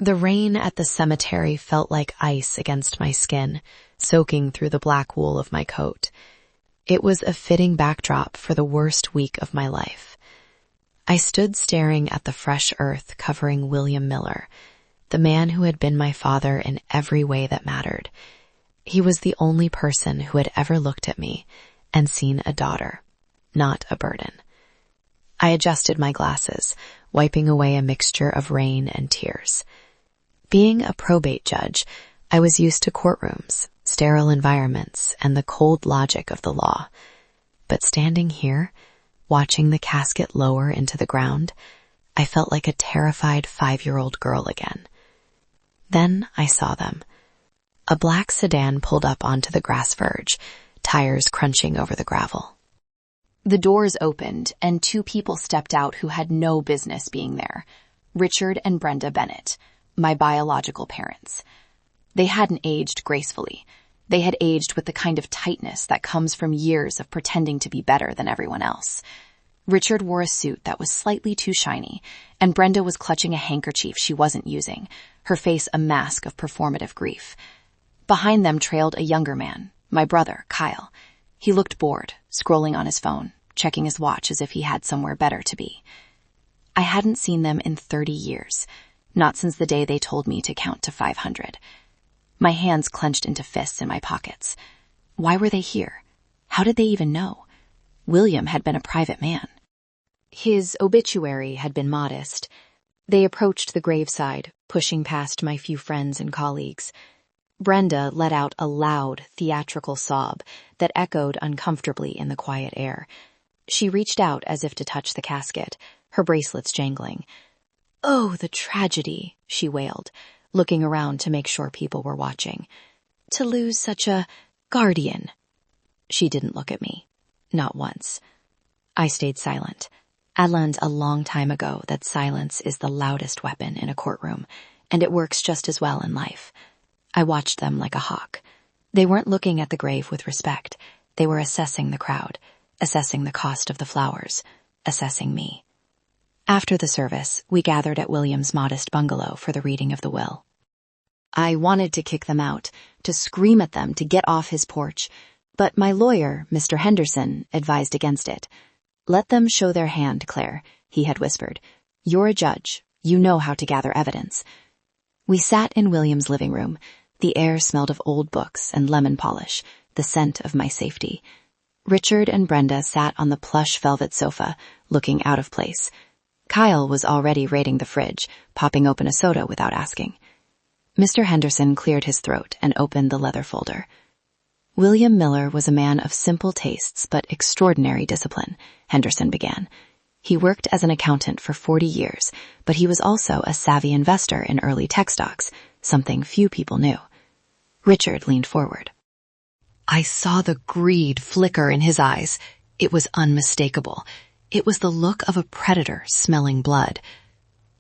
The rain at the cemetery felt like ice against my skin, soaking through the black wool of my coat. It was a fitting backdrop for the worst week of my life. I stood staring at the fresh earth covering William Miller, the man who had been my father in every way that mattered. He was the only person who had ever looked at me and seen a daughter, not a burden. I adjusted my glasses, wiping away a mixture of rain and tears. Being a probate judge, I was used to courtrooms, sterile environments, and the cold logic of the law. But standing here, watching the casket lower into the ground, I felt like a terrified 5-year-old girl again. Then I saw them. A black sedan pulled up onto the grass verge, tires crunching over the gravel. The doors opened, and 2 people stepped out who had no business being there. Richard and Brenda Bennett, my biological parents. They hadn't aged gracefully. They had aged with the kind of tightness that comes from years of pretending to be better than everyone else. Richard wore a suit that was slightly too shiny, and Brenda was clutching a handkerchief she wasn't using, her face a mask of performative grief. Behind them trailed a younger man, my brother, Kyle. He looked bored, scrolling on his phone, checking his watch as if he had somewhere better to be. I hadn't seen them in 30 years, not since the day they told me to count to 500. My hands clenched into fists in my pockets. Why were they here? How did they even know? William had been a private man. His obituary had been modest. They approached the graveside, pushing past my few friends and colleagues. Brenda let out a loud, theatrical sob that echoed uncomfortably in the quiet air. She reached out as if to touch the casket, her bracelets jangling. "Oh, the tragedy," she wailed, looking around to make sure people were watching. "To lose such a guardian." She didn't look at me. Not once. I stayed silent. I learned a long time ago that silence is the loudest weapon in a courtroom, and it works just as well in life. I watched them like a hawk. They weren't looking at the grave with respect. They were assessing the crowd, assessing the cost of the flowers, assessing me. After the service, we gathered at William's modest bungalow for the reading of the will. I wanted to kick them out, to scream at them to get off his porch, but my lawyer, Mr. Henderson, advised against it. "Let them show their hand, Claire," he had whispered. "You're a judge. You know how to gather evidence." We sat in William's living room. The air smelled of old books and lemon polish, the scent of my safety. Richard and Brenda sat on the plush velvet sofa, looking out of place. Kyle was already raiding the fridge, popping open a soda without asking. Mr. Henderson cleared his throat and opened the leather folder. William Miller was a man of simple tastes but extraordinary discipline, Henderson began. He worked as an accountant for 40 years, but he was also a savvy investor in early tech stocks, something few people knew. Richard leaned forward. I saw the greed flicker in his eyes. It was unmistakable. It was the look of a predator smelling blood.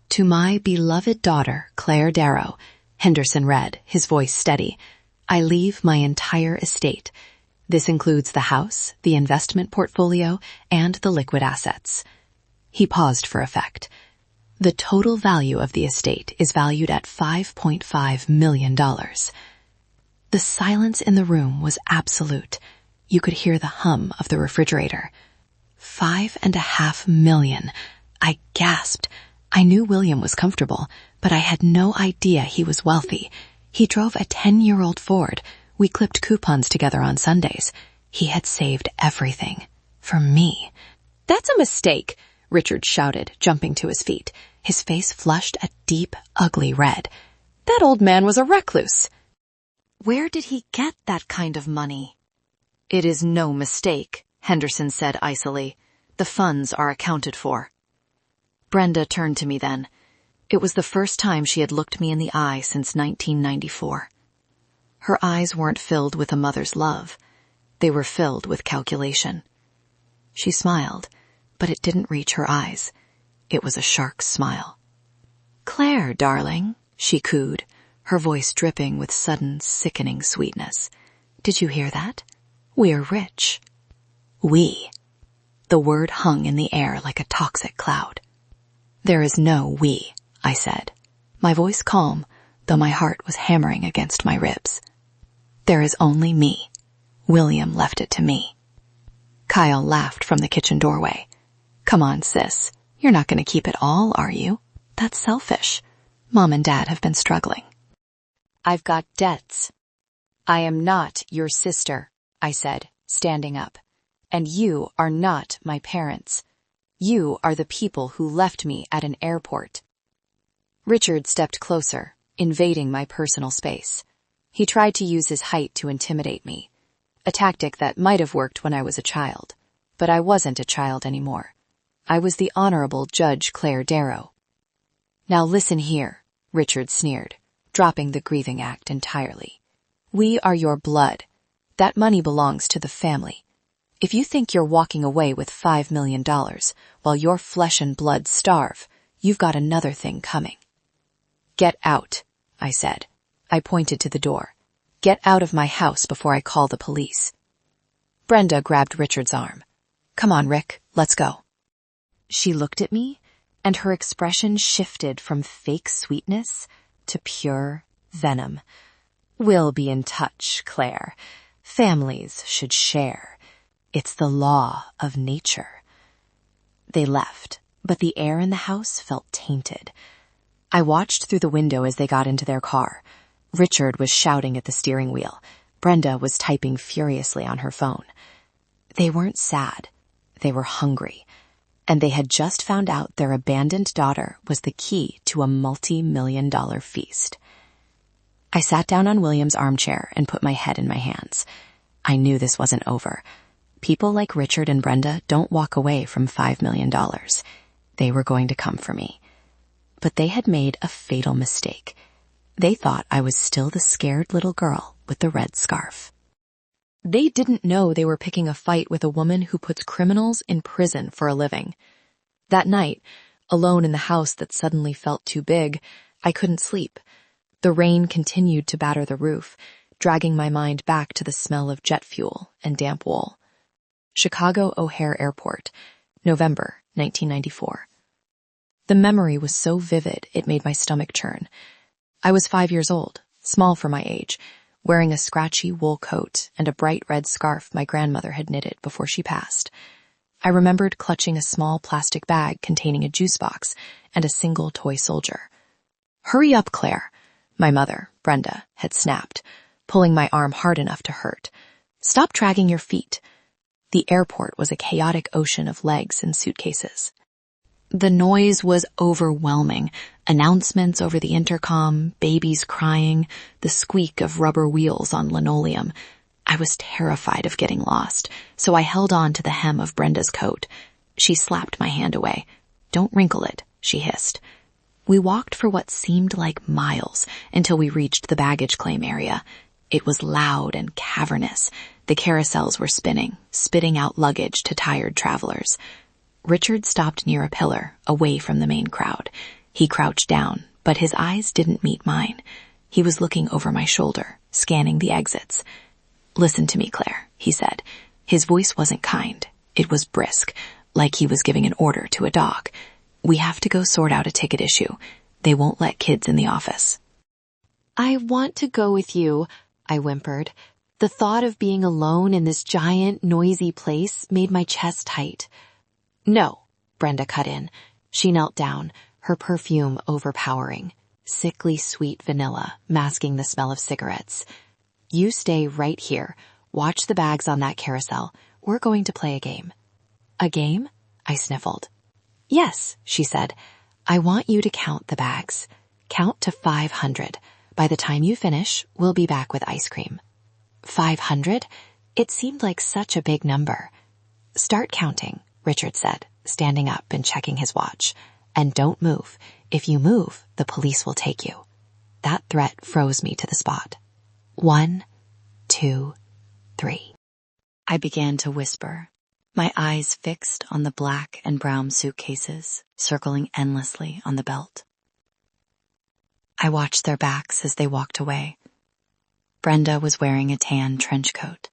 "To my beloved daughter, Claire Darrow," Henderson read, his voice steady, "I leave my entire estate. This includes the house, the investment portfolio, and the liquid assets." He paused for effect. "The total value of the estate is valued at $5.5 million. The silence in the room was absolute. You could hear the hum of the refrigerator. $5.5 million. I gasped. I knew William was comfortable, but I had no idea he was wealthy. He drove a 10-year-old Ford. We clipped coupons together on Sundays. He had saved everything. For me. "That's a mistake," Richard shouted, jumping to his feet. His face flushed a deep, ugly red. "That old man was a recluse." "Where did he get that kind of money?" "It is no mistake," Henderson said icily. "The funds are accounted for." Brenda turned to me then. It was the first time she had looked me in the eye since 1994. Her eyes weren't filled with a mother's love. They were filled with calculation. She smiled, but it didn't reach her eyes. It was a shark's smile. "Claire, darling," she cooed, her voice dripping with sudden, sickening sweetness. "Did you hear that? We're rich." "We." The word hung in the air like a toxic cloud. "There is no we," I said. my voice calm, though my heart was hammering against my ribs. There is only me. William left it to me. Kyle laughed from the kitchen doorway. Come on, sis. You're not going to keep it all, are you? That's selfish. Mom and Dad have been struggling. I've got debts. I am not your sister, I said, standing up. And you are not my parents. You are the people who left me at an airport. Richard stepped closer, invading my personal space. He tried to use his height to intimidate me, a tactic that might have worked when I was a child, but I wasn't a child anymore. I was the Honorable Judge Claire Darrow. Now listen here, Richard sneered, dropping the grieving act entirely. We are your blood. That money belongs to the family. If you think you're walking away with $5 million while your flesh and blood starve, you've got another thing coming. Get out, I said. I pointed to the door. Get out of my house before I call the police. Brenda grabbed Richard's arm. Come on, Rick, let's go. She looked at me, and her expression shifted from fake sweetness to pure venom. We'll be in touch, Claire. Families should share. It's the law of nature. They left, but the air in the house felt tainted. I watched through the window as they got into their car. Richard was shouting at the steering wheel. Brenda was typing furiously on her phone. They weren't sad. They were hungry. And they had just found out their abandoned daughter was the key to a multi-million-dollar feast. I sat down on William's armchair and put my head in my hands. I knew this wasn't over. People like Richard and Brenda don't walk away from $5 million. They were going to come for me. But they had made a fatal mistake. They thought I was still the scared little girl with the red scarf. They didn't know they were picking a fight with a woman who puts criminals in prison for a living. That night, alone in the house that suddenly felt too big, I couldn't sleep. The rain continued to batter the roof, dragging my mind back to the smell of jet fuel and damp wool. Chicago O'Hare Airport, November 1994. The memory was so vivid it made my stomach churn. I was 5 years old, small for my age, wearing a scratchy wool coat and a bright red scarf my grandmother had knitted before she passed. I remembered clutching a small plastic bag containing a juice box and a single toy soldier. Hurry up, Claire, my mother, Brenda, had snapped, pulling my arm hard enough to hurt. Stop dragging your feet. The airport was a chaotic ocean of legs and suitcases. The noise was overwhelming. Announcements over the intercom, babies crying, the squeak of rubber wheels on linoleum. I was terrified of getting lost, so I held on to the hem of Brenda's coat. She slapped my hand away. Don't wrinkle it, she hissed. We walked for what seemed like miles until we reached the baggage claim area. It was loud and cavernous. The carousels were spinning, spitting out luggage to tired travelers. Richard stopped near a pillar, away from the main crowd. He crouched down, but his eyes didn't meet mine. He was looking over my shoulder, scanning the exits. Listen to me, Claire, he said. His voice wasn't kind. It was brisk, like he was giving an order to a dog. We have to go sort out a ticket issue. They won't let kids in the office. I want to go with you, I whimpered. The thought of being alone in this giant, noisy place made my chest tight. No, Brenda cut in. She knelt down, her perfume overpowering, sickly sweet vanilla masking the smell of cigarettes. You stay right here. Watch the bags on that carousel. We're going to play a game. A game? I sniffled. Yes, she said. I want you to count the bags. Count to 500. By the time you finish, we'll be back with ice cream. 500? It seemed like such a big number. Start counting, Richard said, standing up and checking his watch. And don't move. If you move, the police will take you. That threat froze me to the spot. 1, 2, 3. I began to whisper, my eyes fixed on the black and brown suitcases circling endlessly on the belt. I watched their backs as they walked away. Brenda was wearing a tan trench coat.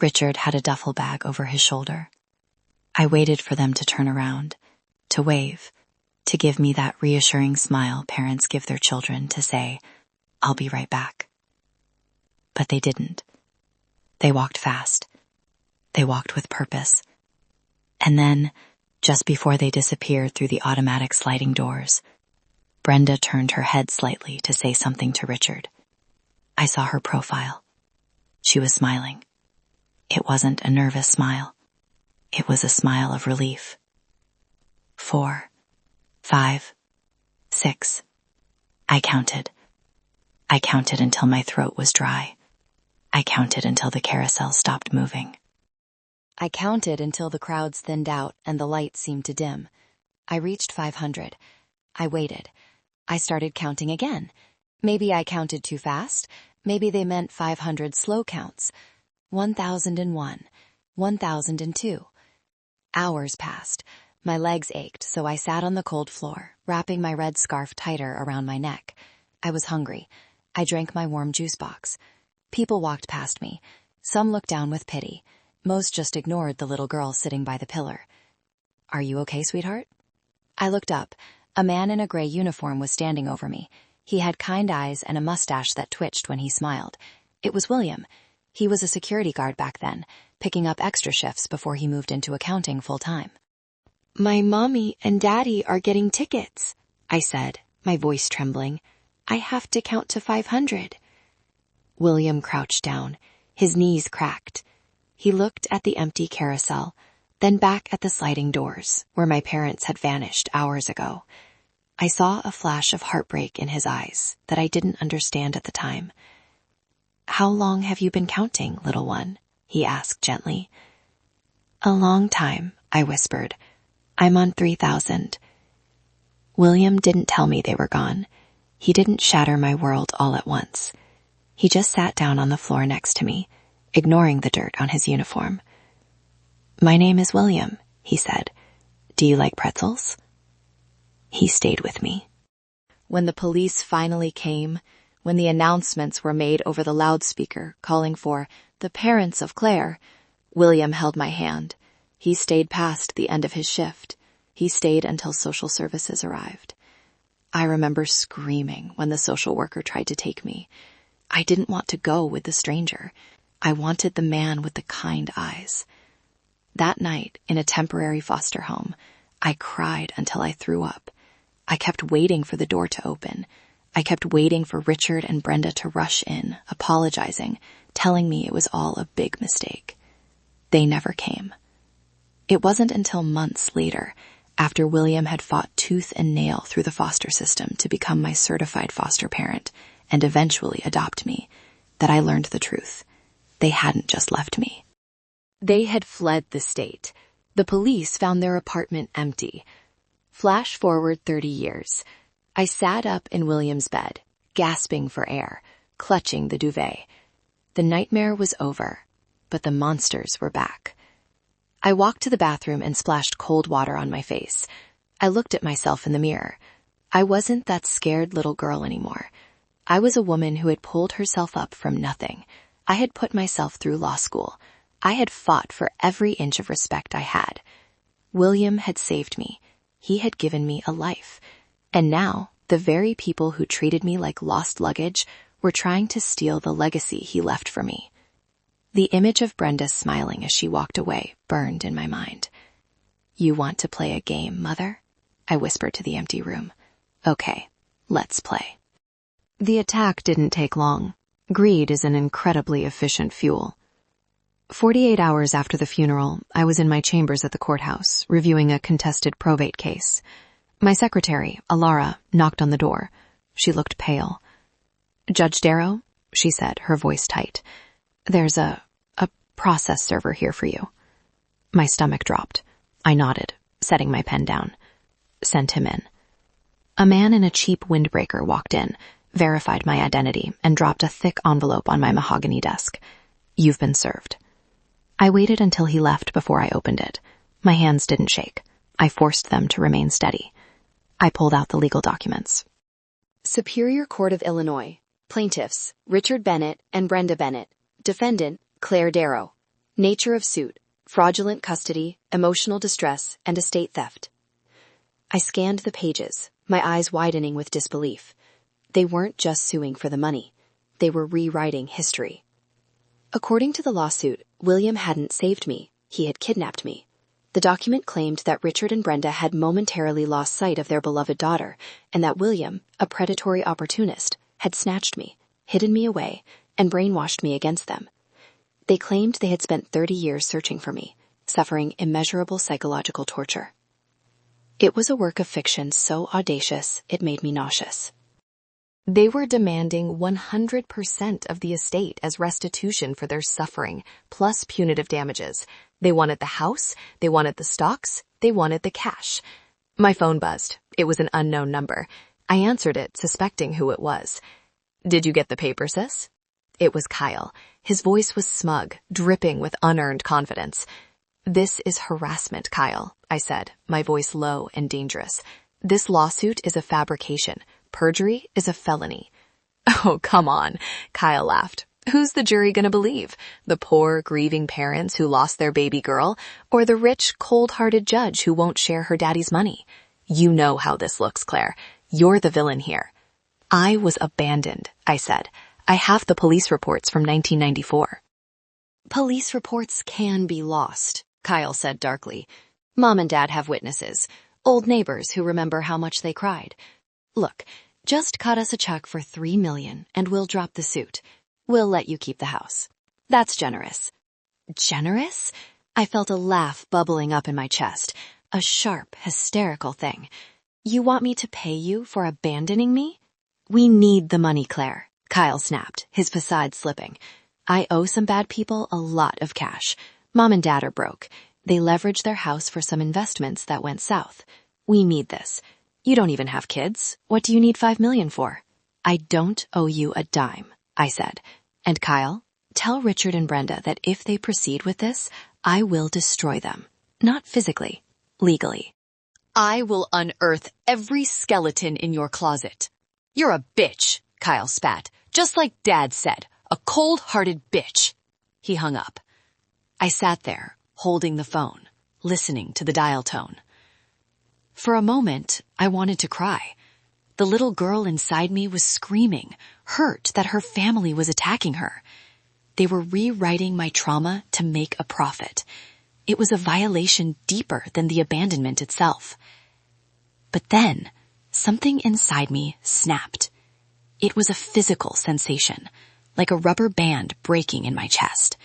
Richard had a duffel bag over his shoulder. I waited for them to turn around, to wave, to give me that reassuring smile parents give their children to say, "I'll be right back." But they didn't. They walked fast. They walked with purpose. And then, just before they disappeared through the automatic sliding doors, Brenda turned her head slightly to say something to Richard. I saw her profile. She was smiling. It wasn't a nervous smile. It was a smile of relief. 4, 5, 6. I counted. I counted until my throat was dry. I counted until the carousel stopped moving. I counted until the crowds thinned out and the lights seemed to dim. I reached 500. I waited. I started counting again. Maybe I counted too fast. Maybe they meant 500 slow counts. 1001, 1002. Hours passed. My legs ached, so I sat on the cold floor, wrapping my red scarf tighter around my neck. I was hungry. I drank my warm juice box. People walked past me. Some looked down with pity. Most just ignored the little girl sitting by the pillar. "Are you okay, sweetheart?" I looked up. A man in a gray uniform was standing over me. He had kind eyes and a mustache that twitched when he smiled. It was William. He was a security guard back then, picking up extra shifts before he moved into accounting full-time. "My mommy and daddy are getting tickets," I said, my voice trembling. "I have to count to 500. William crouched down. His knees cracked. He looked at the empty carousel, then back at the sliding doors, where my parents had vanished hours ago. I saw a flash of heartbreak in his eyes that I didn't understand at the time. "How long have you been counting, little one?" he asked gently. "A long time," I whispered. "I'm on 3,000. William didn't tell me they were gone. He didn't shatter my world all at once. He just sat down on the floor next to me, ignoring the dirt on his uniform. "My name is William," he said. "Do you like pretzels?" He stayed with me. When the police finally came, when the announcements were made over the loudspeaker calling for the parents of Claire, William held my hand. He stayed past the end of his shift. He stayed until social services arrived. I remember screaming when the social worker tried to take me. I didn't want to go with the stranger. I wanted the man with the kind eyes. That night, in a temporary foster home, I cried until I threw up. I kept waiting for the door to open. I kept waiting for Richard and Brenda to rush in, apologizing, telling me it was all a big mistake. They never came. It wasn't until months later, after William had fought tooth and nail through the foster system to become my certified foster parent and eventually adopt me, that I learned the truth. They hadn't just left me. They had fled the state. The police found their apartment empty. Flash forward 30 years. I sat up in William's bed, gasping for air, clutching the duvet. The nightmare was over, but the monsters were back. I walked to the bathroom and splashed cold water on my face. I looked at myself in the mirror. I wasn't that scared little girl anymore. I was a woman who had pulled herself up from nothing. I had put myself through law school. I had fought for every inch of respect I had. William had saved me. He had given me a life. And now, the very people who treated me like lost luggage were trying to steal the legacy he left for me. The image of Brenda smiling as she walked away burned in my mind. "You want to play a game, Mother?" I whispered to the empty room. "Okay, let's play." The attack didn't take long. Greed is an incredibly efficient fuel. 48 hours after the funeral, I was in my chambers at the courthouse, reviewing a contested probate case. My secretary, Alara, knocked on the door. She looked pale. "Judge Darrow," she said, her voice tight. "There's a process server here for you." My stomach dropped. I nodded, setting my pen down. Sent him in. A man in a cheap windbreaker walked in, verified my identity, and dropped a thick envelope on my mahogany desk. "You've been served." I waited until he left before I opened it. My hands didn't shake. I forced them to remain steady. I pulled out the legal documents. Superior Court of Illinois. Plaintiffs, Richard Bennett and Brenda Bennett. Defendant, Claire Darrow. Nature of suit, fraudulent custody, emotional distress, and estate theft. I scanned the pages, my eyes widening with disbelief. They weren't just suing for the money. They were rewriting history. According to the lawsuit, William hadn't saved me. He had kidnapped me. The document claimed that Richard and Brenda had momentarily lost sight of their beloved daughter, and that William, a predatory opportunist, had snatched me, hidden me away, and brainwashed me against them. They claimed they had spent 30 years searching for me, suffering immeasurable psychological torture. It was a work of fiction so audacious it made me nauseous. They were demanding 100% of the estate as restitution for their suffering, plus punitive damages. They wanted the house, they wanted the stocks, they wanted the cash. My phone buzzed. It was an unknown number. I answered it, suspecting who it was. "Did you get the paper, sis?" It was Kyle. His voice was smug, dripping with unearned confidence. "This is harassment, Kyle," I said, my voice low and dangerous. "This lawsuit is a fabrication. Perjury is a felony." "Oh, come on," Kyle laughed. "Who's the jury gonna believe? The poor, grieving parents who lost their baby girl, or the rich, cold-hearted judge who won't share her daddy's money? You know how this looks, Claire. You're the villain here." "I was abandoned," I said. "I have the police reports from 1994. "Police reports can be lost," Kyle said darkly. "Mom and Dad have witnesses, old neighbors who remember how much they cried. Look, just cut us a check for $3 million and we'll drop the suit. We'll let you keep the house. That's generous." Generous? I felt a laugh bubbling up in my chest, a sharp, hysterical thing. "You want me to pay you for abandoning me?" "We need the money, Claire," Kyle snapped, his facade slipping. "I owe some bad people a lot of cash. Mom and Dad are broke. They leveraged their house for some investments that went south. We need this. You don't even have kids. What do you need $5 million for?" "I don't owe you a dime," I said. "And Kyle, tell Richard and Brenda that if they proceed with this, I will destroy them. Not physically, legally." "I will unearth every skeleton in your closet." "You're a bitch," Kyle spat. "Just like Dad said, a cold-hearted bitch." He hung up. I sat there, holding the phone, listening to the dial tone. For a moment, I wanted to cry. The little girl inside me was screaming, hurt that her family was attacking her. They were rewriting my trauma to make a profit. It was a violation deeper than the abandonment itself. But then, something inside me snapped. It was a physical sensation, like a rubber band breaking in my chest.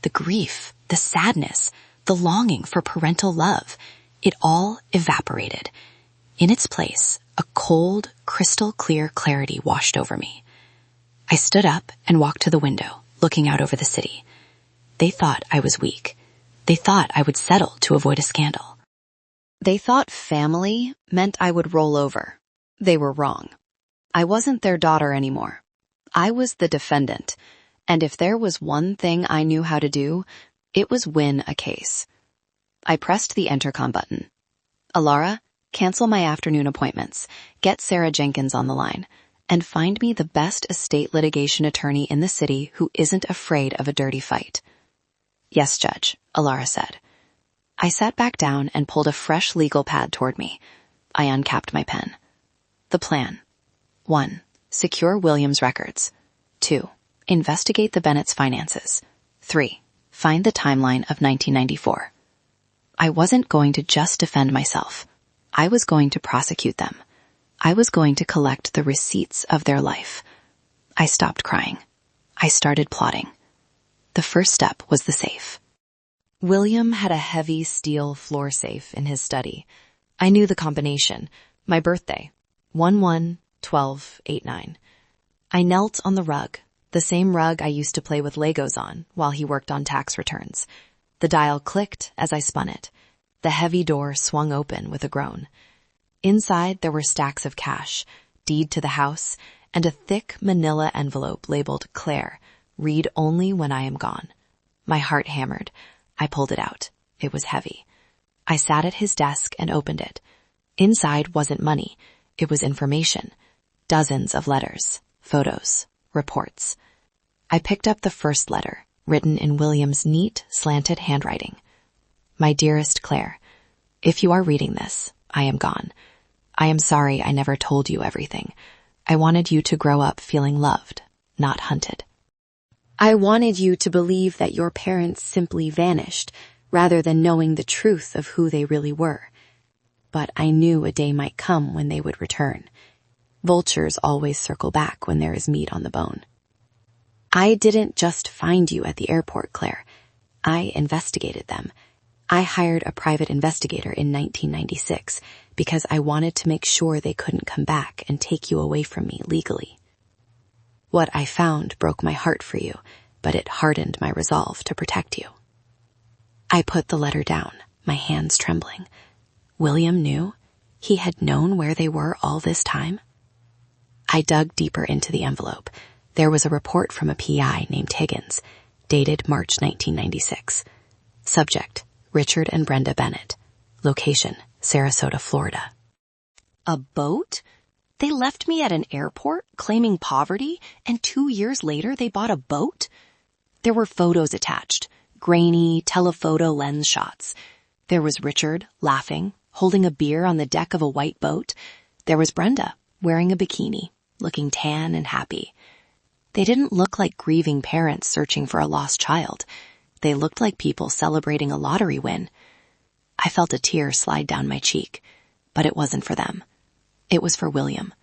The grief, the sadness, the longing for parental love, it all evaporated. In its place, a cold, crystal-clear clarity washed over me. I stood up and walked to the window, looking out over the city. They thought I was weak. They thought I would settle to avoid a scandal. They thought family meant I would roll over. They were wrong. I wasn't their daughter anymore. I was the defendant, and if there was one thing I knew how to do, it was win a case. I pressed the intercom button. "Alara, cancel my afternoon appointments, get Sarah Jenkins on the line, and find me the best estate litigation attorney in the city who isn't afraid of a dirty fight." "Yes, Judge," Alara said. I sat back down and pulled a fresh legal pad toward me. I uncapped my pen. The plan. 1. Secure Williams' records. 2. Investigate the Bennett's finances. 3. Find the timeline of 1994. I wasn't going to just defend myself. I was going to prosecute them. I was going to collect the receipts of their life. I stopped crying. I started plotting. The first step was the safe. William had a heavy steel floor safe in his study. I knew the combination. My birthday. 11/12/89. I knelt on the rug, the same rug I used to play with Legos on while he worked on tax returns. The dial clicked as I spun it. The heavy door swung open with a groan. Inside there were stacks of cash, deed to the house, and a thick manila envelope labeled Claire, read only when I am gone. My heart hammered. I pulled it out. It was heavy. I sat at his desk and opened it. Inside wasn't money. It was information. Dozens of letters, photos, reports. I picked up the first letter, written in William's neat, slanted handwriting. "My dearest Claire, if you are reading this, I am gone. I am sorry I never told you everything. I wanted you to grow up feeling loved, not hunted. I wanted you to believe that your parents simply vanished, rather than knowing the truth of who they really were. But I knew a day might come when they would return. Vultures always circle back when there is meat on the bone. I didn't just find you at the airport, Claire. I investigated them. I hired a private investigator in 1996 because I wanted to make sure they couldn't come back and take you away from me legally. What I found broke my heart for you, but it hardened my resolve to protect you. I put the letter down, my hands trembling. William knew? He had known where they were all this time? I dug deeper into the envelope. There was a report from a PI named Higgins, dated March 1996. Subject, Richard and Brenda Bennett. Location, Sarasota, Florida. A boat? They left me at an airport, claiming poverty, and 2 years later they bought a boat? There were photos attached, grainy telephoto lens shots. There was Richard, laughing, holding a beer on the deck of a white boat. There was Brenda, wearing a bikini, looking tan and happy. They didn't look like grieving parents searching for a lost child. They looked like people celebrating a lottery win. I felt a tear slide down my cheek, but it wasn't for them. It was for William.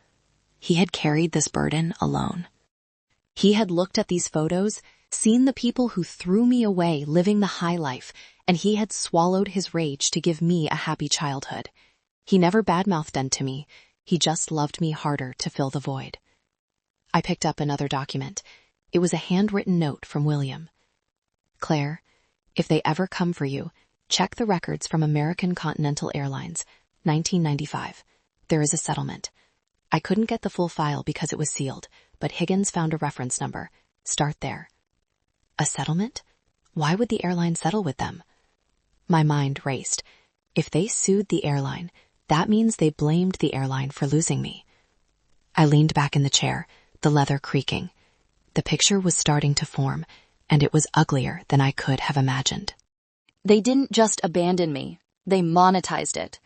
He had carried this burden alone. He had looked at these photos, seen the people who threw me away living the high life, and he had swallowed his rage to give me a happy childhood. He never badmouthed them to me. He just loved me harder to fill the void. I picked up another document. It was a handwritten note from William. Claire, if they ever come for you, check the records from American Continental Airlines, 1995. There is a settlement. I couldn't get the full file because it was sealed, but Higgins found a reference number. Start there. A settlement? Why would the airline settle with them? My mind raced. If they sued the airline, that means they blamed the airline for losing me. I leaned back in the chair, the leather creaking. The picture was starting to form, and it was uglier than I could have imagined. They didn't just abandon me. They monetized it.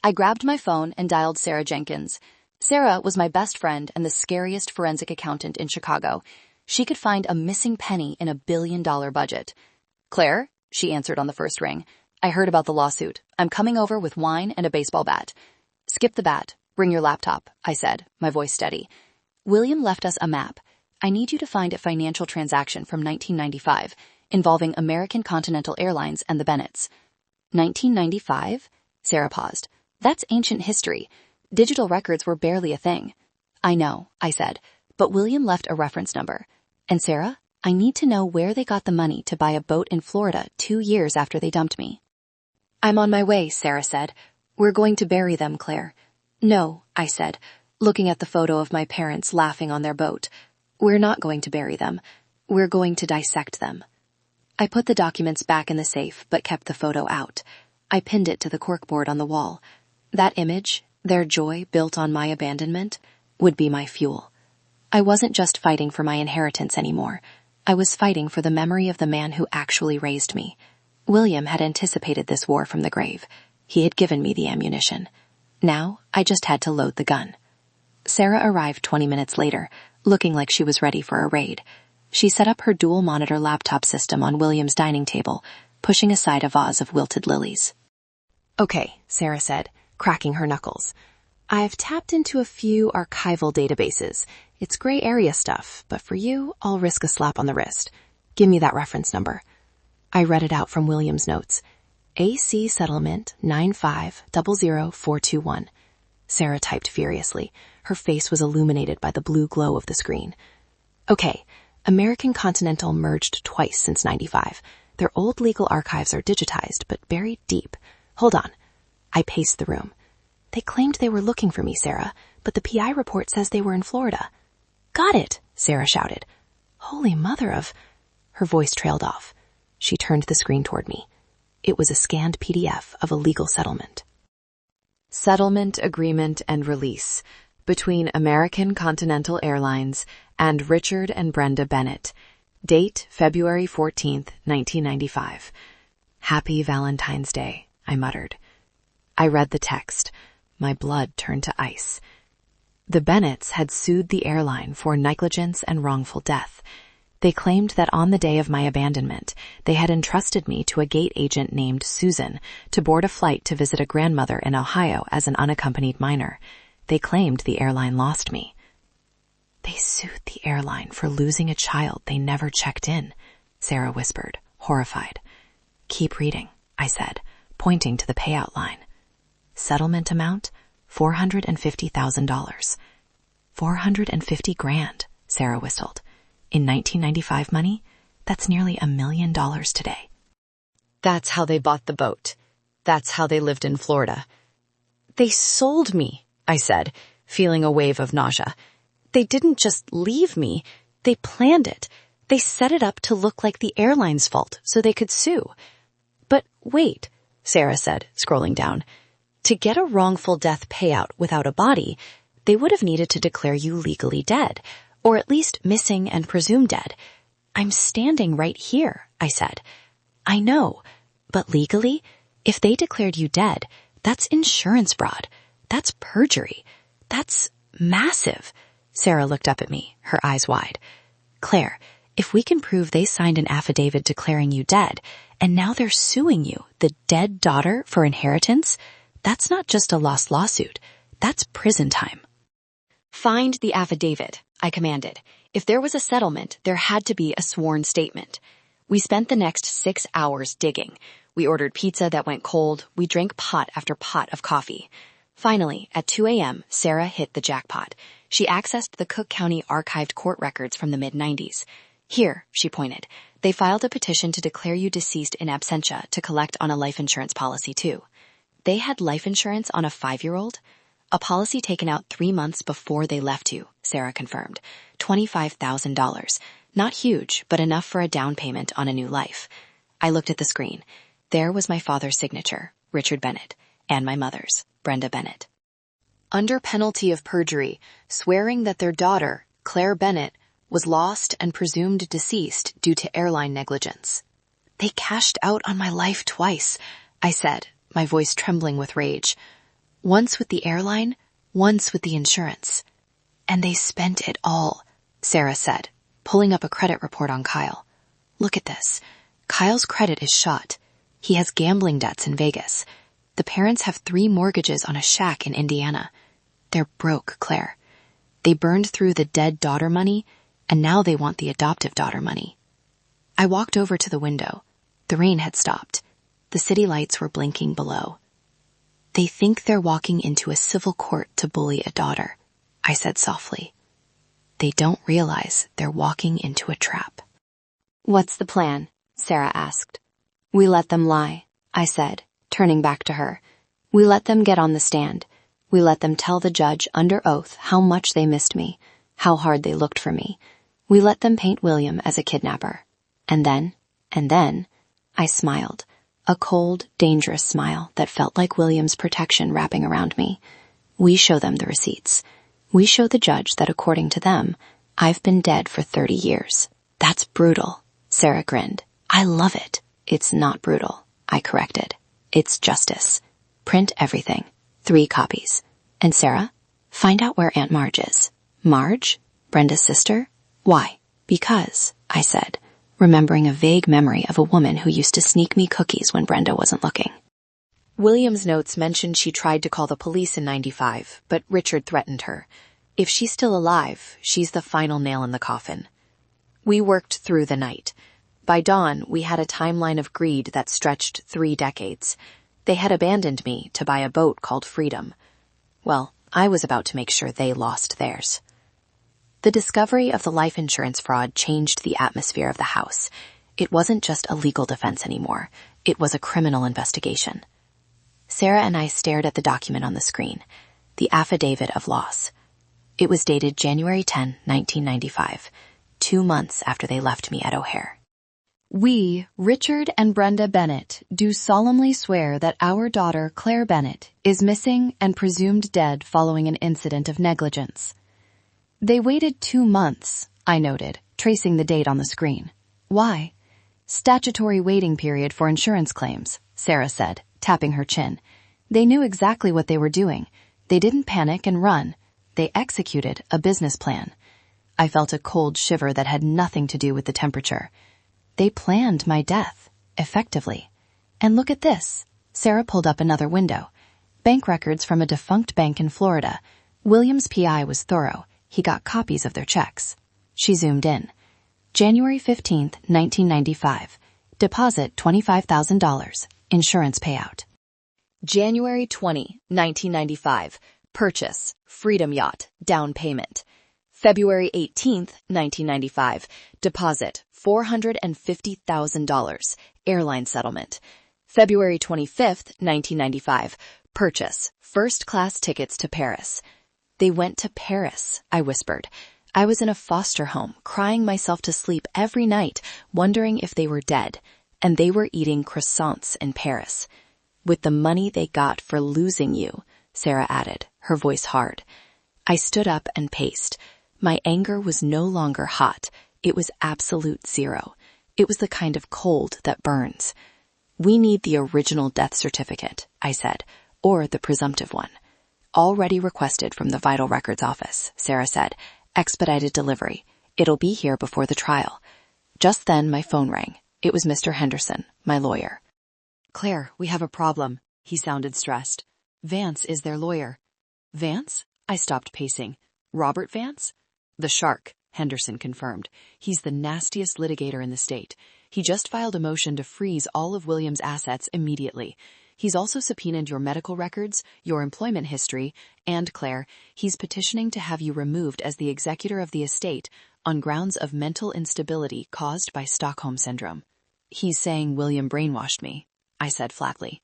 I grabbed my phone and dialed Sarah Jenkins. Sarah was my best friend and the scariest forensic accountant in Chicago. She could find a missing penny in $1 billion budget. Claire, she answered on the first ring. I heard about the lawsuit. I'm coming over with wine and a baseball bat. Skip the bat. Bring your laptop, I said, my voice steady. William left us a map. I need you to find a financial transaction from 1995 involving American Continental Airlines and the Bennetts. 1995? Sarah paused. That's ancient history. Digital records were barely a thing. I know, I said, but William left a reference number. And Sarah, I need to know where they got the money to buy a boat in Florida 2 years after they dumped me. I'm on my way, Sarah said. We're going to bury them, Claire. No, I said, looking at the photo of my parents laughing on their boat. We're not going to bury them. We're going to dissect them. I put the documents back in the safe, but kept the photo out. I pinned it to the corkboard on the wall. That image, their joy built on my abandonment, would be my fuel. I wasn't just fighting for my inheritance anymore. I was fighting for the memory of the man who actually raised me. William had anticipated this war from the grave. He had given me the ammunition. Now, I just had to load the gun. Sarah arrived 20 minutes later, looking like she was ready for a raid. She set up her dual-monitor laptop system on William's dining table, pushing aside a vase of wilted lilies. Okay, Sarah said, cracking her knuckles. I've tapped into a few archival databases. It's gray area stuff, but for you, I'll risk a slap on the wrist. Give me that reference number. I read it out from William's notes. AC Settlement 9500421. Sarah typed furiously. Her face was illuminated by the blue glow of the screen. Okay, American Continental merged twice since 95. Their old legal archives are digitized, but buried deep. Hold on. I paced the room. They claimed they were looking for me, Sarah, but the PI report says they were in Florida. Got it, Sarah shouted. Holy mother of... Her voice trailed off. She turned the screen toward me. It was a scanned PDF of a legal settlement. Settlement, agreement, and release between American Continental Airlines and Richard and Brenda Bennett. Date, February 14th, 1995. Happy Valentine's Day, I muttered. I read the text. My blood turned to ice. The Bennetts had sued the airline for negligence and wrongful death. They claimed that on the day of my abandonment, they had entrusted me to a gate agent named Susan to board a flight to visit a grandmother in Ohio as an unaccompanied minor. They claimed the airline lost me. They sued the airline for losing a child they never checked in, Sarah whispered, horrified. Keep reading, I said, pointing to the payout line. Settlement amount, $450,000. 450 grand, Sarah whistled. In 1995 money, that's nearly $1 million today. That's how they bought the boat. That's how they lived in Florida. They sold me, I said, feeling a wave of nausea. They didn't just leave me. They planned it. They set it up to look like the airline's fault so they could sue. But wait, Sarah said, scrolling down. To get a wrongful death payout without a body, they would have needed to declare you legally dead, or at least missing and presumed dead. I'm standing right here, I said. I know, but legally, if they declared you dead, that's insurance fraud. That's perjury. That's massive. Sarah looked up at me, her eyes wide. Claire, if we can prove they signed an affidavit declaring you dead, and now they're suing you, the dead daughter, for inheritance, that's not just a lost lawsuit. That's prison time. Find the affidavit, I commanded. If there was a settlement, there had to be a sworn statement. We spent the next 6 hours digging. We ordered pizza that went cold. We drank pot after pot of coffee. Finally, at 2 a.m., Sarah hit the jackpot. She accessed the Cook County archived court records from the mid-90s. Here, she pointed, they filed a petition to declare you deceased in absentia to collect on a life insurance policy, too. They had life insurance on a 5-year-old? A policy taken out 3 months before they left you, Sarah confirmed. $25,000. Not huge, but enough for a down payment on a new life. I looked at the screen. There was my father's signature, Richard Bennett, and my mother's, Brenda Bennett. Under penalty of perjury, swearing that their daughter, Claire Bennett, was lost and presumed deceased due to airline negligence. They cashed out on my life twice, I said, my voice trembling with rage. Once with the airline, once with the insurance. And they spent it all, Sarah said, pulling up a credit report on Kyle. Look at this. Kyle's credit is shot. He has gambling debts in Vegas. The parents have 3 mortgages on a shack in Indiana. They're broke, Claire. They burned through the dead daughter money, and now they want the adoptive daughter money. I walked over to the window. The rain had stopped. The city lights were blinking below. They think they're walking into a civil court to bully a daughter, I said softly. They don't realize they're walking into a trap. What's the plan? Sarah asked. We let them lie, I said, turning back to her. We let them get on the stand. We let them tell the judge under oath how much they missed me, how hard they looked for me. We let them paint William as a kidnapper. And then, I smiled. A cold, dangerous smile that felt like William's protection wrapping around me. We show them the receipts. We show the judge that according to them, I've been dead for 30 years. That's brutal, Sarah grinned. I love it. It's not brutal, I corrected. It's justice. Print everything. 3 copies. And Sarah, find out where Aunt Marge is. Marge? Brenda's sister? Why? Because, I said, remembering a vague memory of a woman who used to sneak me cookies when Brenda wasn't looking. William's notes mentioned she tried to call the police in '95, but Richard threatened her. If she's still alive, she's the final nail in the coffin. We worked through the night. By dawn, we had a timeline of greed that stretched 3 decades. They had abandoned me to buy a boat called Freedom. Well, I was about to make sure they lost theirs. The discovery of the life insurance fraud changed the atmosphere of the house. It wasn't just a legal defense anymore. It was a criminal investigation. Sarah and I stared at the document on the screen, the affidavit of loss. It was dated January 10, 1995, 2 months after they left me at O'Hare. We, Richard and Brenda Bennett, do solemnly swear that our daughter, Claire Bennett, is missing and presumed dead following an incident of negligence. They waited 2 months, I noted, tracing the date on the screen. Why? Statutory waiting period for insurance claims, Sarah said, tapping her chin. They knew exactly what they were doing. They didn't panic and run. They executed a business plan. I felt a cold shiver that had nothing to do with the temperature. They planned my death, effectively. And look at this. Sarah pulled up another window. Bank records from a defunct bank in Florida. William's PI was thorough. He got copies of their checks. She zoomed in. January 15th, 1995. Deposit $25,000. Insurance payout. January 20, 1995. Purchase, Freedom Yacht, down payment. February 18th, 1995. Deposit, $450,000, airline settlement. February 25th, 1995. Purchase, first-class tickets to Paris. They went to Paris, I whispered. I was in a foster home, crying myself to sleep every night, wondering if they were dead, and they were eating croissants in Paris. With the money they got for losing you, Sarah added, her voice hard. I stood up and paced. My anger was no longer hot. It was absolute zero. It was the kind of cold that burns. We need the original death certificate, I said, or the presumptive one. Already requested from the Vital Records office, Sarah said. Expedited delivery. It'll be here before the trial. Just then my phone rang. It was Mr. Henderson, my lawyer. Claire, we have a problem. He sounded stressed. Vance is their lawyer. Vance? I stopped pacing. Robert Vance? The shark, Henderson confirmed. He's the nastiest litigator in the state. He just filed a motion to freeze all of William's assets immediately. He's also subpoenaed your medical records, your employment history, and, Claire, he's petitioning to have you removed as the executor of the estate on grounds of mental instability caused by Stockholm Syndrome. He's saying William brainwashed me, I said flatly.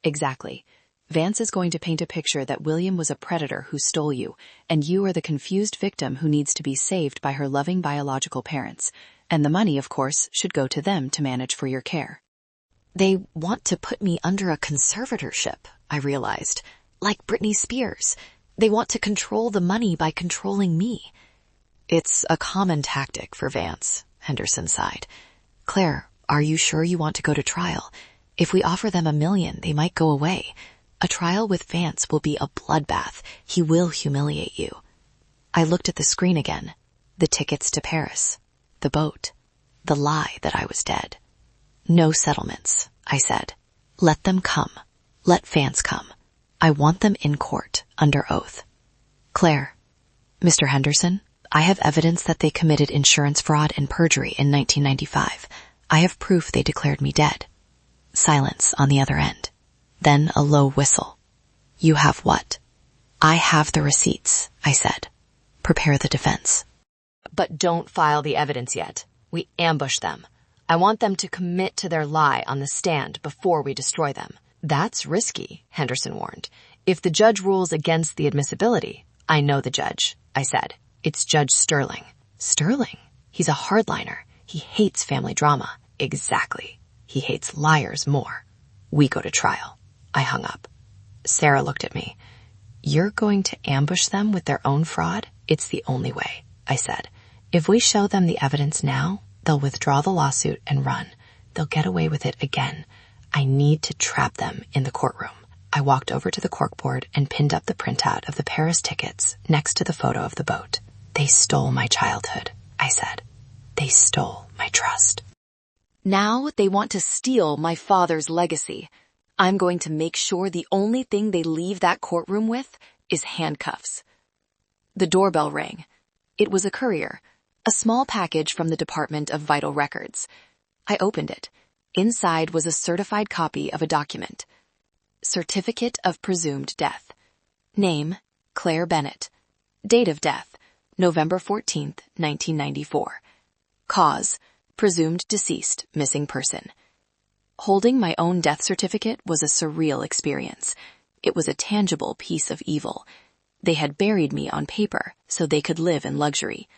Exactly. Vance is going to paint a picture that William was a predator who stole you, and you are the confused victim who needs to be saved by her loving biological parents. And the money, of course, should go to them to manage for your care. They want to put me under a conservatorship, I realized. Like Britney Spears. They want to control the money by controlling me. It's a common tactic for Vance, Henderson sighed. Claire, are you sure you want to go to trial? If we offer them $1 million, they might go away. A trial with Vance will be a bloodbath. He will humiliate you. I looked at the screen again. The tickets to Paris. The boat. The lie that I was dead. No settlements, I said. Let them come. Let Vance come. I want them in court, under oath. Claire. Mr. Henderson, I have evidence that they committed insurance fraud and perjury in 1995. I have proof they declared me dead. Silence on the other end. Then a low whistle. You have what? I have the receipts, I said. Prepare the defense. But don't file the evidence yet. We ambush them. I want them to commit to their lie on the stand before we destroy them. That's risky, Henderson warned. If the judge rules against the admissibility, I know the judge, I said. It's Judge Sterling. Sterling? He's a hardliner. He hates family drama. Exactly. He hates liars more. We go to trial. I hung up. Sarah looked at me. You're going to ambush them with their own fraud? It's the only way, I said. If we show them the evidence now, they'll withdraw the lawsuit and run. They'll get away with it again. I need to trap them in the courtroom. I walked over to the corkboard and pinned up the printout of the Paris tickets next to the photo of the boat. They stole my childhood, I said. They stole my trust. Now they want to steal my father's legacy. I'm going to make sure the only thing they leave that courtroom with is handcuffs. The doorbell rang. It was a courier, a small package from the Department of Vital Records. I opened it. Inside was a certified copy of a document. Certificate of Presumed Death. Name, Claire Bennett. Date of death, November 14th, 1994. Cause, presumed deceased, missing person. Holding my own death certificate was a surreal experience. It was a tangible piece of evil. They had buried me on paper so they could live in luxury.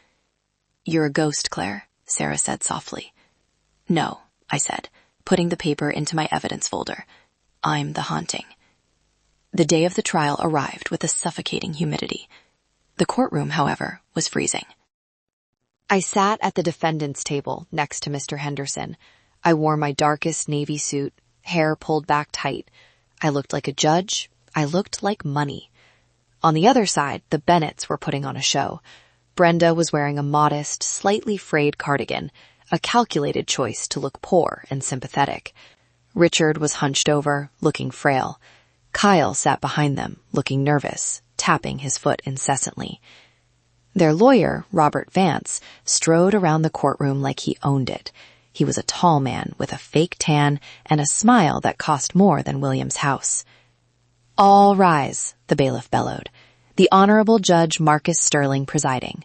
You're a ghost, Claire, Sarah said softly. No, I said, putting the paper into my evidence folder. I'm the haunting. The day of the trial arrived with a suffocating humidity. The courtroom, however, was freezing. I sat at the defendant's table next to Mr. Henderson. I wore my darkest navy suit, hair pulled back tight. I looked like a judge. I looked like money. On the other side, the Bennetts were putting on a show. Brenda was wearing a modest, slightly frayed cardigan, a calculated choice to look poor and sympathetic. Richard was hunched over, looking frail. Kyle sat behind them, looking nervous, tapping his foot incessantly. Their lawyer, Robert Vance, strode around the courtroom like he owned it. He was a tall man with a fake tan and a smile that cost more than William's house. "All rise," the bailiff bellowed. "The Honorable Judge Marcus Sterling presiding."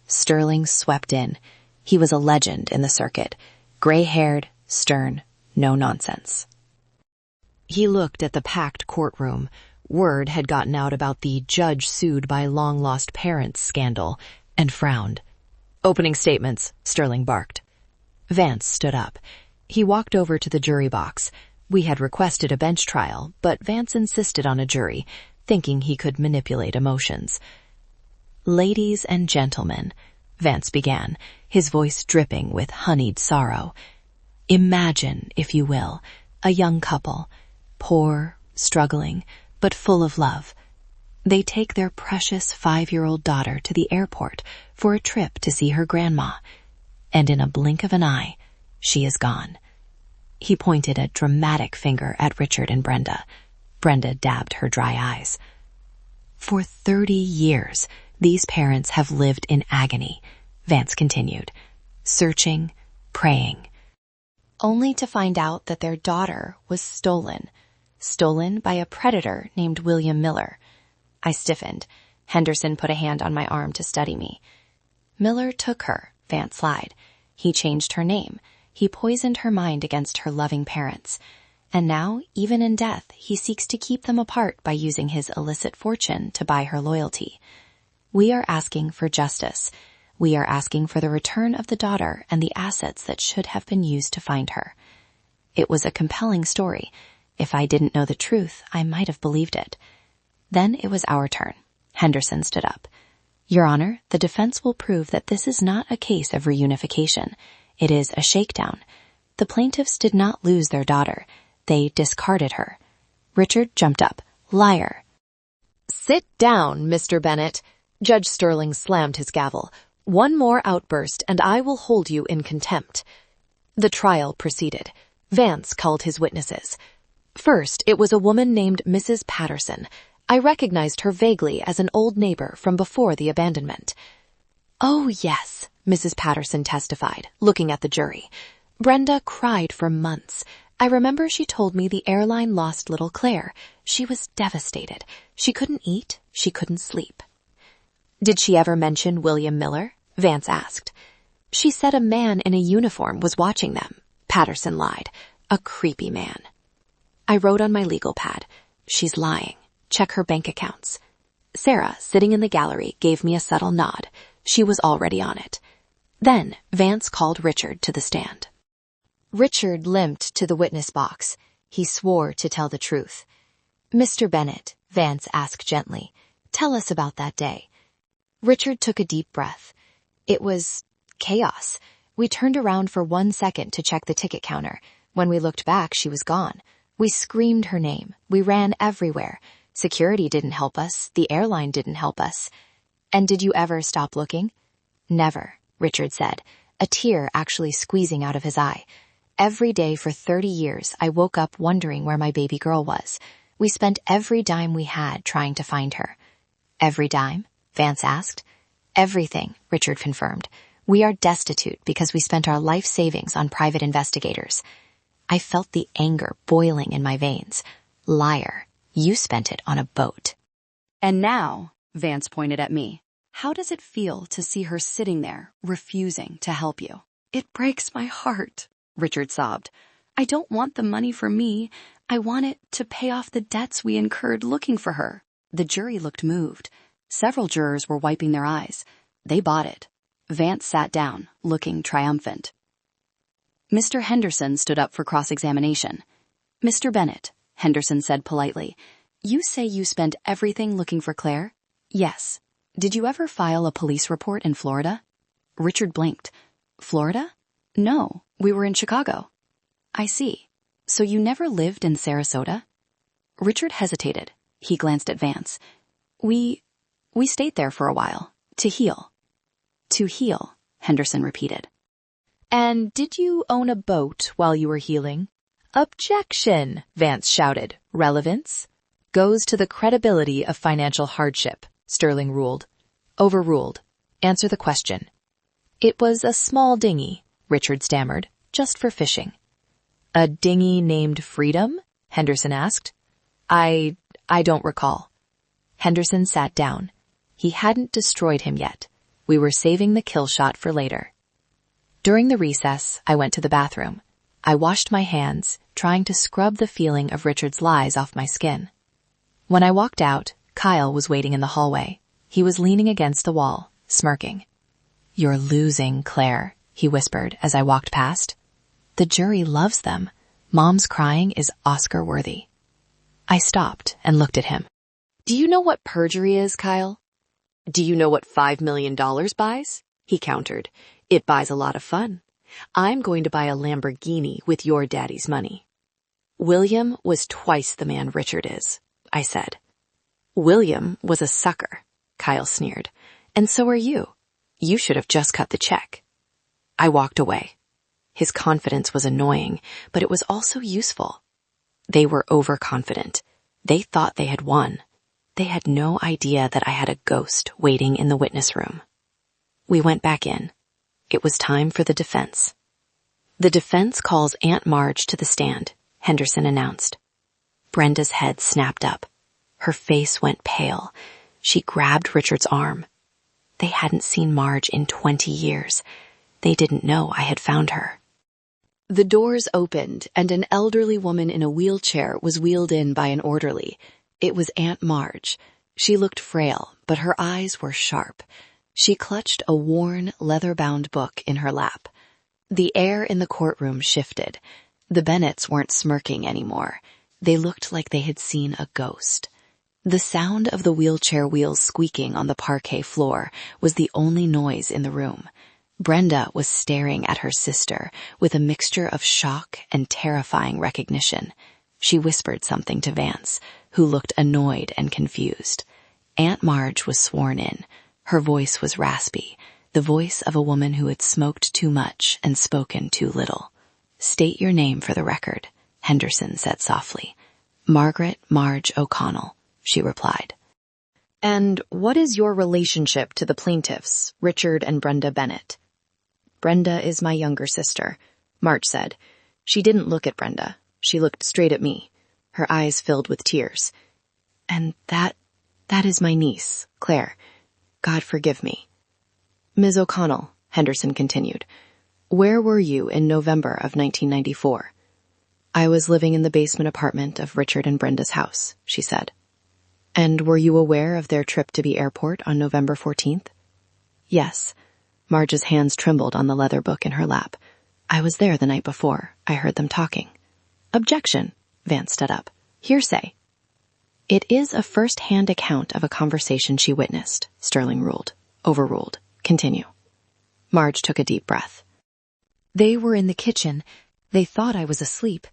Sterling swept in. He was a legend in the circuit. Gray-haired, stern, no nonsense. He looked at the packed courtroom. Word had gotten out about the judge sued by long-lost parents scandal, and frowned. "Opening statements," Sterling barked. Vance stood up. He walked over to the jury box. We had requested a bench trial, but Vance insisted on a jury, thinking he could manipulate emotions. "Ladies and gentlemen," Vance began, his voice dripping with honeyed sorrow. "Imagine, if you will, a young couple, poor, struggling, but full of love. They take their precious 5-year-old daughter to the airport for a trip to see her grandma, and in a blink of an eye, she is gone." He pointed a dramatic finger at Richard and Brenda. Brenda dabbed her dry eyes. "For 30 years, these parents have lived in agony," Vance continued, "searching, praying, only to find out that their daughter was stolen by a predator named William Miller." I stiffened. Henderson put a hand on my arm to steady me. "Miller took her," Vance lied. "He changed her name. He poisoned her mind against her loving parents. And now, even in death, he seeks to keep them apart by using his illicit fortune to buy her loyalty. We are asking for justice. We are asking for the return of the daughter and the assets that should have been used to find her." It was a compelling story. If I didn't know the truth, I might have believed it. Then it was our turn. Henderson stood up. "Your Honor, the defense will prove that this is not a case of reunification. It is a shakedown. The plaintiffs did not lose their daughter. They discarded her." Richard jumped up. "Liar." "Sit down, Mr. Bennett." Judge Sterling slammed his gavel. "One more outburst, and I will hold you in contempt." The trial proceeded. Vance called his witnesses. First, it was a woman named Mrs. Patterson. I recognized her vaguely as an old neighbor from before the abandonment. "Oh, yes," Mrs. Patterson testified, looking at the jury. "Brenda cried for months. I remember she told me the airline lost little Claire. She was devastated. She couldn't eat. She couldn't sleep." "Did she ever mention William Miller?" Vance asked. "She said a man in a uniform was watching them." Patterson lied. "A creepy man." I wrote on my legal pad, "She's lying. Check her bank accounts." Sarah, sitting in the gallery, gave me a subtle nod. She was already on it. Then Vance called Richard to the stand. Richard limped to the witness box. He swore to tell the truth. "Mr. Bennett," Vance asked gently, "tell us about that day." Richard took a deep breath. "It was chaos. We turned around for 1 second to check the ticket counter. When we looked back, she was gone. We screamed her name. We ran everywhere. Security didn't help us. The airline didn't help us." "And did you ever stop looking?" "Never," Richard said, a tear actually squeezing out of his eye. "Every day for 30 years, I woke up wondering where my baby girl was. We spent every dime we had trying to find her." "Every dime?" Vance asked. "Everything," Richard confirmed. "We are destitute because we spent our life savings on private investigators." I felt the anger boiling in my veins. "Liar. You spent it on a boat." "And now," Vance pointed at me, "how does it feel to see her sitting there, refusing to help you?" "It breaks my heart," Richard sobbed. "I don't want the money for me. I want it to pay off the debts we incurred looking for her." The jury looked moved. Several jurors were wiping their eyes. They bought it. Vance sat down, looking triumphant. Mr. Henderson stood up for cross-examination. "Mr. Bennett," Henderson said politely, "you say you spent everything looking for Claire?" "Yes." "Did you ever file a police report in Florida?" Richard blinked. "Florida? No, we were in Chicago." "I see. So you never lived in Sarasota?" Richard hesitated. He glanced at Vance. We stayed there for a while. To heal. To heal, Henderson repeated. And did you own a boat while you were healing? Objection, Vance shouted. Relevance goes to the credibility of financial hardship, Sterling ruled. Overruled. Answer the question. It was a small dinghy, Richard stammered, just for fishing. A dinghy named Freedom? Henderson asked. I don't recall. Henderson sat down. He hadn't destroyed him yet. We were saving the kill shot for later. During the recess, I went to the bathroom. I washed my hands, trying to scrub the feeling of Richard's lies off my skin. When I walked out, Kyle was waiting in the hallway. He was leaning against the wall, smirking. You're losing, Claire, he whispered as I walked past. The jury loves them. Mom's crying is Oscar-worthy. I stopped and looked at him. Do you know what perjury is, Kyle? Do you know what $5 million buys? He countered. It buys a lot of fun. I'm going to buy a Lamborghini with your daddy's money. William was twice the man Richard is, I said. William was a sucker, Kyle sneered. And so are you. You should have just cut the check. I walked away. His confidence was annoying, but it was also useful. They were overconfident. They thought they had won. They had no idea that I had a ghost waiting in the witness room. We went back in. It was time for the defense. The defense calls Aunt Marge to the stand, Henderson announced. Brenda's head snapped up. Her face went pale. She grabbed Richard's arm. They hadn't seen Marge in 20 years. They didn't know I had found her. The doors opened, and an elderly woman in a wheelchair was wheeled in by an orderly. It was Aunt Marge. She looked frail, but her eyes were sharp. She clutched a worn, leather-bound book in her lap. The air in the courtroom shifted. The Bennetts weren't smirking anymore. They looked like they had seen a ghost. The sound of the wheelchair wheels squeaking on the parquet floor was the only noise in the room. Brenda was staring at her sister with a mixture of shock and terrifying recognition. She whispered something to Vance, who looked annoyed and confused. Aunt Marge was sworn in. Her voice was raspy, the voice of a woman who had smoked too much and spoken too little. State your name for the record, Henderson said softly. Margaret Marge O'Connell, she replied. And what is your relationship to the plaintiffs, Richard and Brenda Bennett? Brenda is my younger sister, Marge said. She didn't look at Brenda. She looked straight at me. Her eyes filled with tears. And that is my niece, Claire. God forgive me. Ms. O'Connell, Henderson continued, where were you in November of 1994? I was living in the basement apartment of Richard and Brenda's house, she said. And were you aware of their trip to the airport on November 14th? Yes. Marge's hands trembled on the leather book in her lap. I was there the night before. I heard them talking. Objection, Vance stood up. Hearsay. It is a first-hand account of a conversation she witnessed, Sterling ruled. Overruled. Continue. Marge took a deep breath. They were in the kitchen. They thought I was asleep.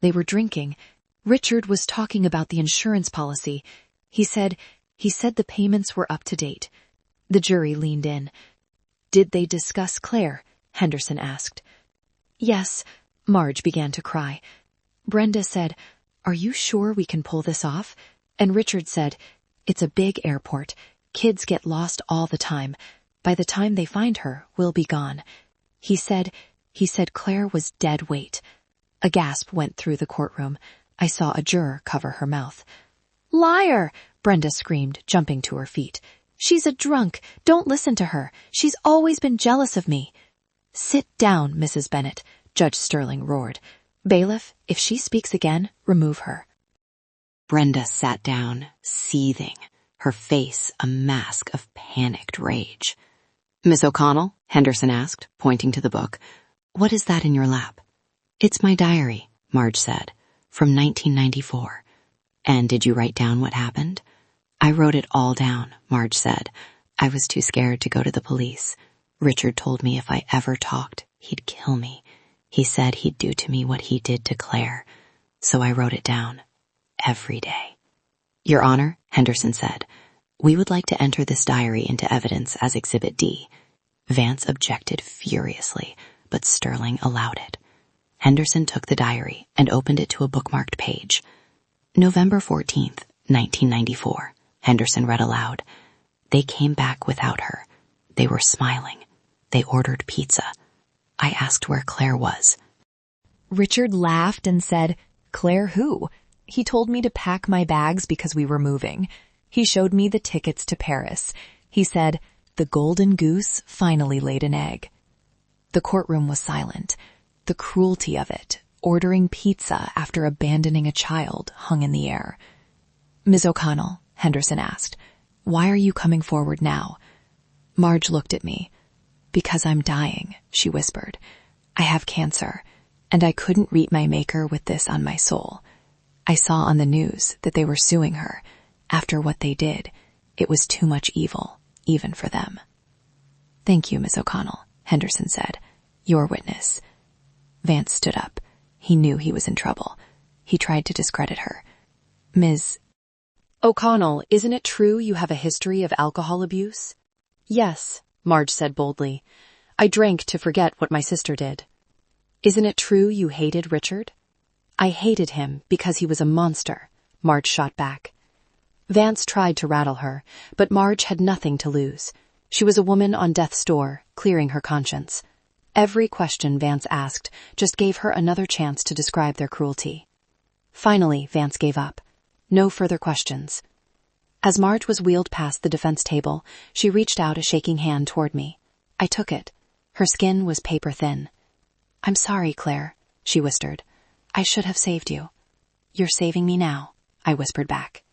They were drinking. Richard was talking about the insurance policy. He said the payments were up to date. The jury leaned in. Did they discuss Claire? Henderson asked. Yes, Marge began to cry. Brenda said, are you sure we can pull this off? And Richard said, it's a big airport. Kids get lost all the time. By the time they find her, we'll be gone. He said Claire was dead weight. A gasp went through the courtroom. I saw a juror cover her mouth. Liar! Brenda screamed, jumping to her feet. She's a drunk. Don't listen to her. She's always been jealous of me. Sit down, Mrs. Bennett, Judge Sterling roared. Bailiff, if she speaks again, remove her. Brenda sat down, seething, her face a mask of panicked rage. Miss O'Connell, Henderson asked, pointing to the book, what is that in your lap? It's my diary, Marge said, from 1994. And did you write down what happened? I wrote it all down, Marge said. I was too scared to go to the police. Richard told me if I ever talked, he'd kill me. He said he'd do to me what he did to Claire. So I wrote it down. every day. Your Honor, Henderson said, we would like to enter this diary into evidence as Exhibit D. Vance objected furiously, but Sterling allowed it. Henderson took the diary and opened it to a bookmarked page. November 14th, 1994, Henderson read aloud. They came back without her. They were smiling. They ordered pizza. I asked where Claire was. Richard laughed and said, Claire who? He told me to pack my bags because we were moving. He showed me the tickets to Paris. He said, the golden goose finally laid an egg. The courtroom was silent. The cruelty of it, ordering pizza after abandoning a child, hung in the air. Ms. O'Connell, Henderson asked, why are you coming forward now? Marge looked at me. Because I'm dying, she whispered. I have cancer, and I couldn't meet my maker with this on my soul. I saw on the news that they were suing her. After what they did, it was too much evil, even for them. Thank you, Ms. O'Connell, Henderson said. Your witness. Vance stood up. He knew he was in trouble. He tried to discredit her. Ms. O'Connell, isn't it true you have a history of alcohol abuse? Yes, Marge said boldly. I drank to forget what my sister did. Isn't it true you hated Richard? I hated him because he was a monster, Marge shot back. Vance tried to rattle her, but Marge had nothing to lose. She was a woman on death's door, clearing her conscience. Every question Vance asked just gave her another chance to describe their cruelty. Finally, Vance gave up. No further questions. As Marge was wheeled past the defense table, she reached out a shaking hand toward me. I took it. Her skin was paper thin. I'm sorry, Claire, she whispered. I should have saved you. You're saving me now, I whispered back.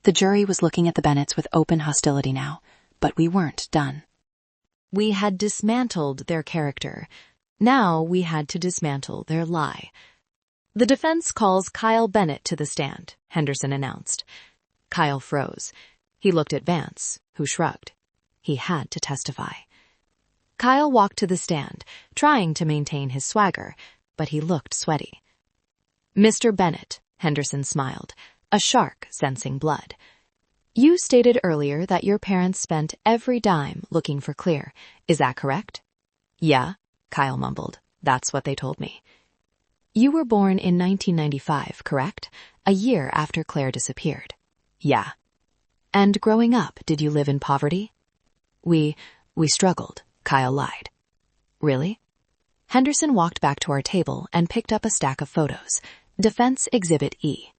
The jury was looking at the Bennetts with open hostility now, but we weren't done. We had dismantled their character. Now we had to dismantle their lie. The defense calls Kyle Bennett to the stand, Henderson announced. Kyle froze. He looked at Vance, who shrugged. He had to testify. Kyle walked to the stand, trying to maintain his swagger, but he looked sweaty. Mr. Bennett, Henderson smiled, a shark sensing blood. You stated earlier that your parents spent every dime looking for Claire. Is that correct? Yeah, Kyle mumbled. That's what they told me. You were born in 1995, correct? A year after Claire disappeared. Yeah. And growing up, did you live in poverty? We struggled, Kyle lied. Really? Henderson walked back to our table and picked up a stack of photos. Defense Exhibit E.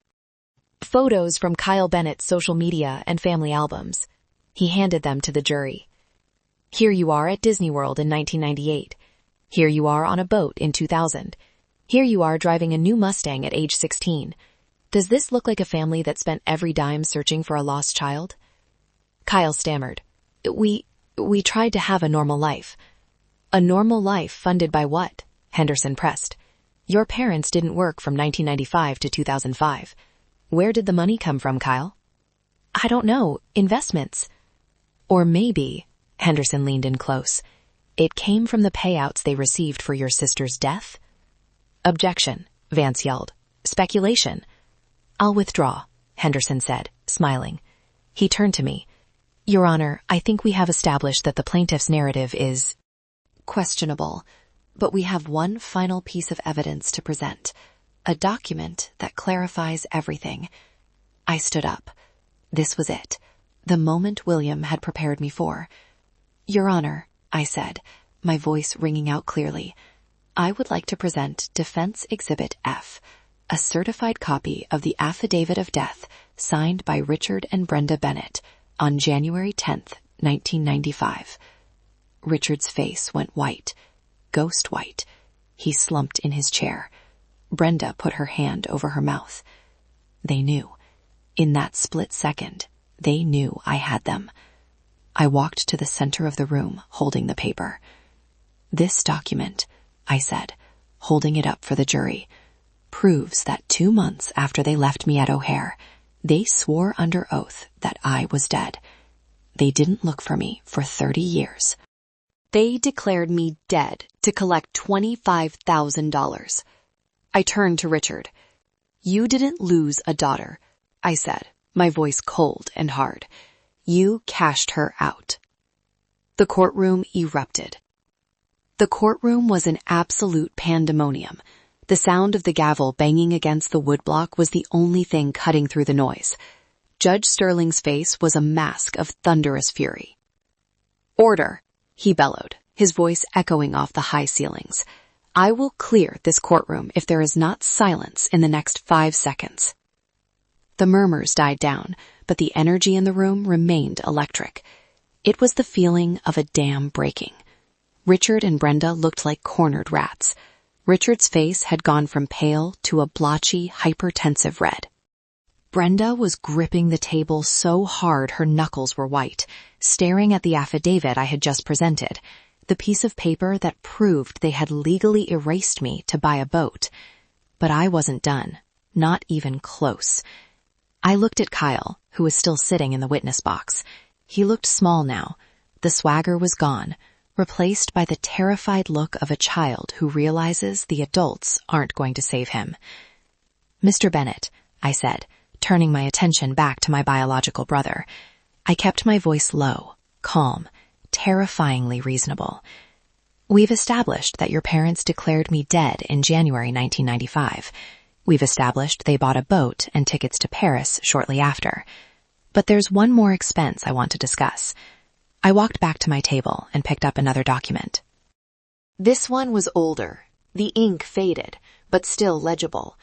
Photos from Kyle Bennett's social media and family albums. He handed them to the jury. Here you are at Disney World in 1998. Here you are on a boat in 2000. Here you are driving a new Mustang at age 16. Does this look like a family that spent every dime searching for a lost child? Kyle stammered. We tried to have a normal life. A normal life funded by what? Henderson pressed. Your parents didn't work from 1995 to 2005. Where did the money come from, Kyle? I don't know. Investments. Or maybe, Henderson leaned in close, it came from the payouts they received for your sister's death? Objection, Vance yelled. Speculation. I'll withdraw, Henderson said, smiling. He turned to me. Your Honor, I think we have established that the plaintiff's narrative is questionable, but we have one final piece of evidence to present. A document that clarifies everything. I stood up. This was it. The moment William had prepared me for. Your Honor, I said, my voice ringing out clearly, I would like to present Defense Exhibit F, a certified copy of the affidavit of death signed by Richard and Brenda Bennett on January 10th, 1995. Richard's face went white, ghost white. He slumped in his chair. Brenda put her hand over her mouth. They knew. In that split second, they knew I had them. I walked to the center of the room, holding the paper. This document, I said, holding it up for the jury, proves that 2 months after they left me at O'Hare, they swore under oath that I was dead. They didn't look for me for 30 years. They declared me dead to collect $25,000. I turned to Richard. You didn't lose a daughter, I said, my voice cold and hard. You cashed her out. The courtroom erupted. The courtroom was an absolute pandemonium. The sound of the gavel banging against the woodblock was the only thing cutting through the noise. Judge Sterling's face was a mask of thunderous fury. Order, he bellowed, his voice echoing off the high ceilings. I will clear this courtroom if there is not silence in the next 5 seconds. The murmurs died down, but the energy in the room remained electric. It was the feeling of a dam breaking. Richard and Brenda looked like cornered rats. Richard's face had gone from pale to a blotchy, hypertensive red. Brenda was gripping the table so hard her knuckles were white, staring at the affidavit I had just presented, the piece of paper that proved they had legally erased me to buy a boat. But I wasn't done, not even close. I looked at Kyle, who was still sitting in the witness box. He looked small now. The swagger was gone, replaced by the terrified look of a child who realizes the adults aren't going to save him. Mr. Bennett, I said, turning my attention back to my biological brother. I kept my voice low, calm, terrifyingly reasonable. We've established that your parents declared me dead in January 1995. We've established they bought a boat and tickets to Paris shortly after. But there's one more expense I want to discuss. I walked back to my table and picked up another document. This one was older. The ink faded, but still legible.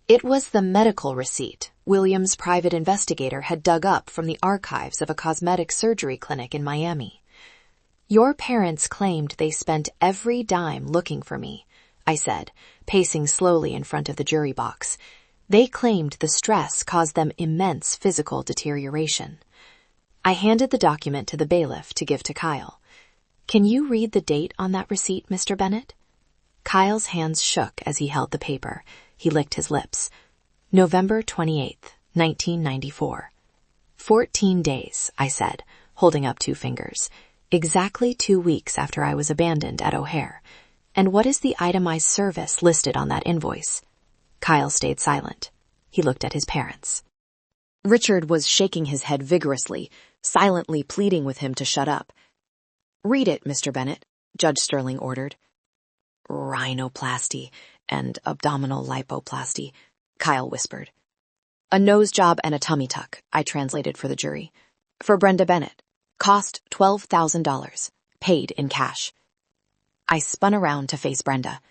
It was the medical receipt William's private investigator had dug up from the archives of a cosmetic surgery clinic in Miami. Your parents claimed they spent every dime looking for me, I said, pacing slowly in front of the jury box. They claimed the stress caused them immense physical deterioration. I handed the document to the bailiff to give to Kyle. Can you read the date on that receipt, Mr. Bennett? Kyle's hands shook as he held the paper. He licked his lips. November 28th, 1994. 14 days, I said, holding up 2 fingers. Exactly 2 weeks after I was abandoned at O'Hare. And what is the itemized service listed on that invoice? Kyle stayed silent. He looked at his parents. Richard was shaking his head vigorously, silently pleading with him to shut up. Read it, Mr. Bennett, Judge Sterling ordered. Rhinoplasty and abdominal lipoplasty, Kyle whispered. A nose job and a tummy tuck, I translated for the jury. For Brenda Bennett. Cost $12,000. Paid in cash. I spun around to face Brenda.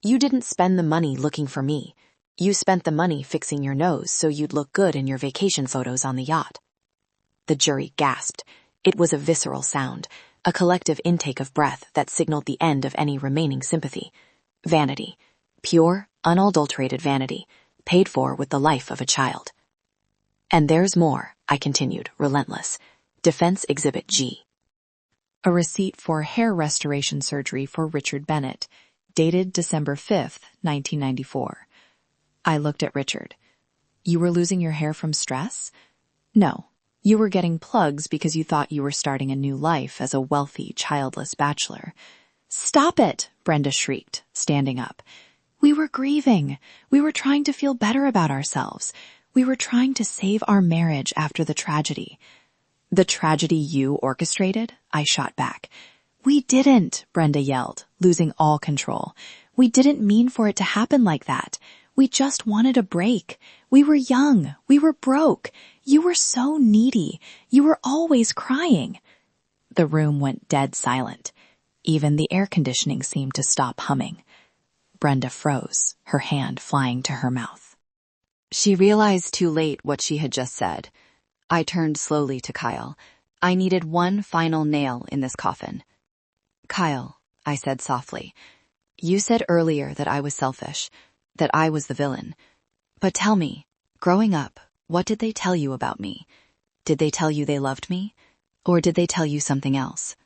You didn't spend the money looking for me. You spent the money fixing your nose so you'd look good in your vacation photos on the yacht. The jury gasped. It was a visceral sound, a collective intake of breath that signaled the end of any remaining sympathy. Vanity. Pure, unadulterated vanity, paid for with the life of a child. And there's more, I continued, relentless. Defense Exhibit G. A receipt for hair restoration surgery for Richard Bennett, dated December 5th, 1994. I looked at Richard. You were losing your hair from stress? No. You were getting plugs because you thought you were starting a new life as a wealthy, childless bachelor. Stop it, Brenda shrieked, standing up. We were grieving. We were trying to feel better about ourselves. We were trying to save our marriage after the tragedy. The tragedy you orchestrated? I shot back. We didn't, Brenda yelled, losing all control. We didn't mean for it to happen like that. We just wanted a break. We were young. We were broke. You were so needy. You were always crying. The room went dead silent. Even the air conditioning seemed to stop humming. Brenda froze, her hand flying to her mouth. She realized too late what she had just said. I turned slowly to Kyle. I needed one final nail in this coffin. Kyle, I said softly, you said earlier that I was selfish, that I was the villain. But tell me, growing up, what did they tell you about me? Did they tell you they loved me? Or did they tell you something else?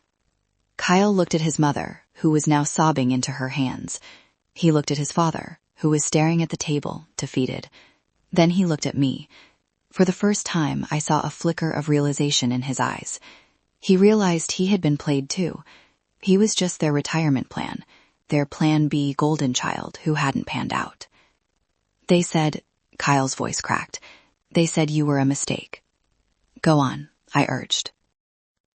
Kyle looked at his mother, who was now sobbing into her hands. He looked at his father, who was staring at the table, defeated. Then he looked at me. For the first time, I saw a flicker of realization in his eyes. He realized he had been played too. He was just their retirement plan, their Plan B golden child who hadn't panned out. They said, Kyle's voice cracked. They said you were a mistake. Go on, I urged.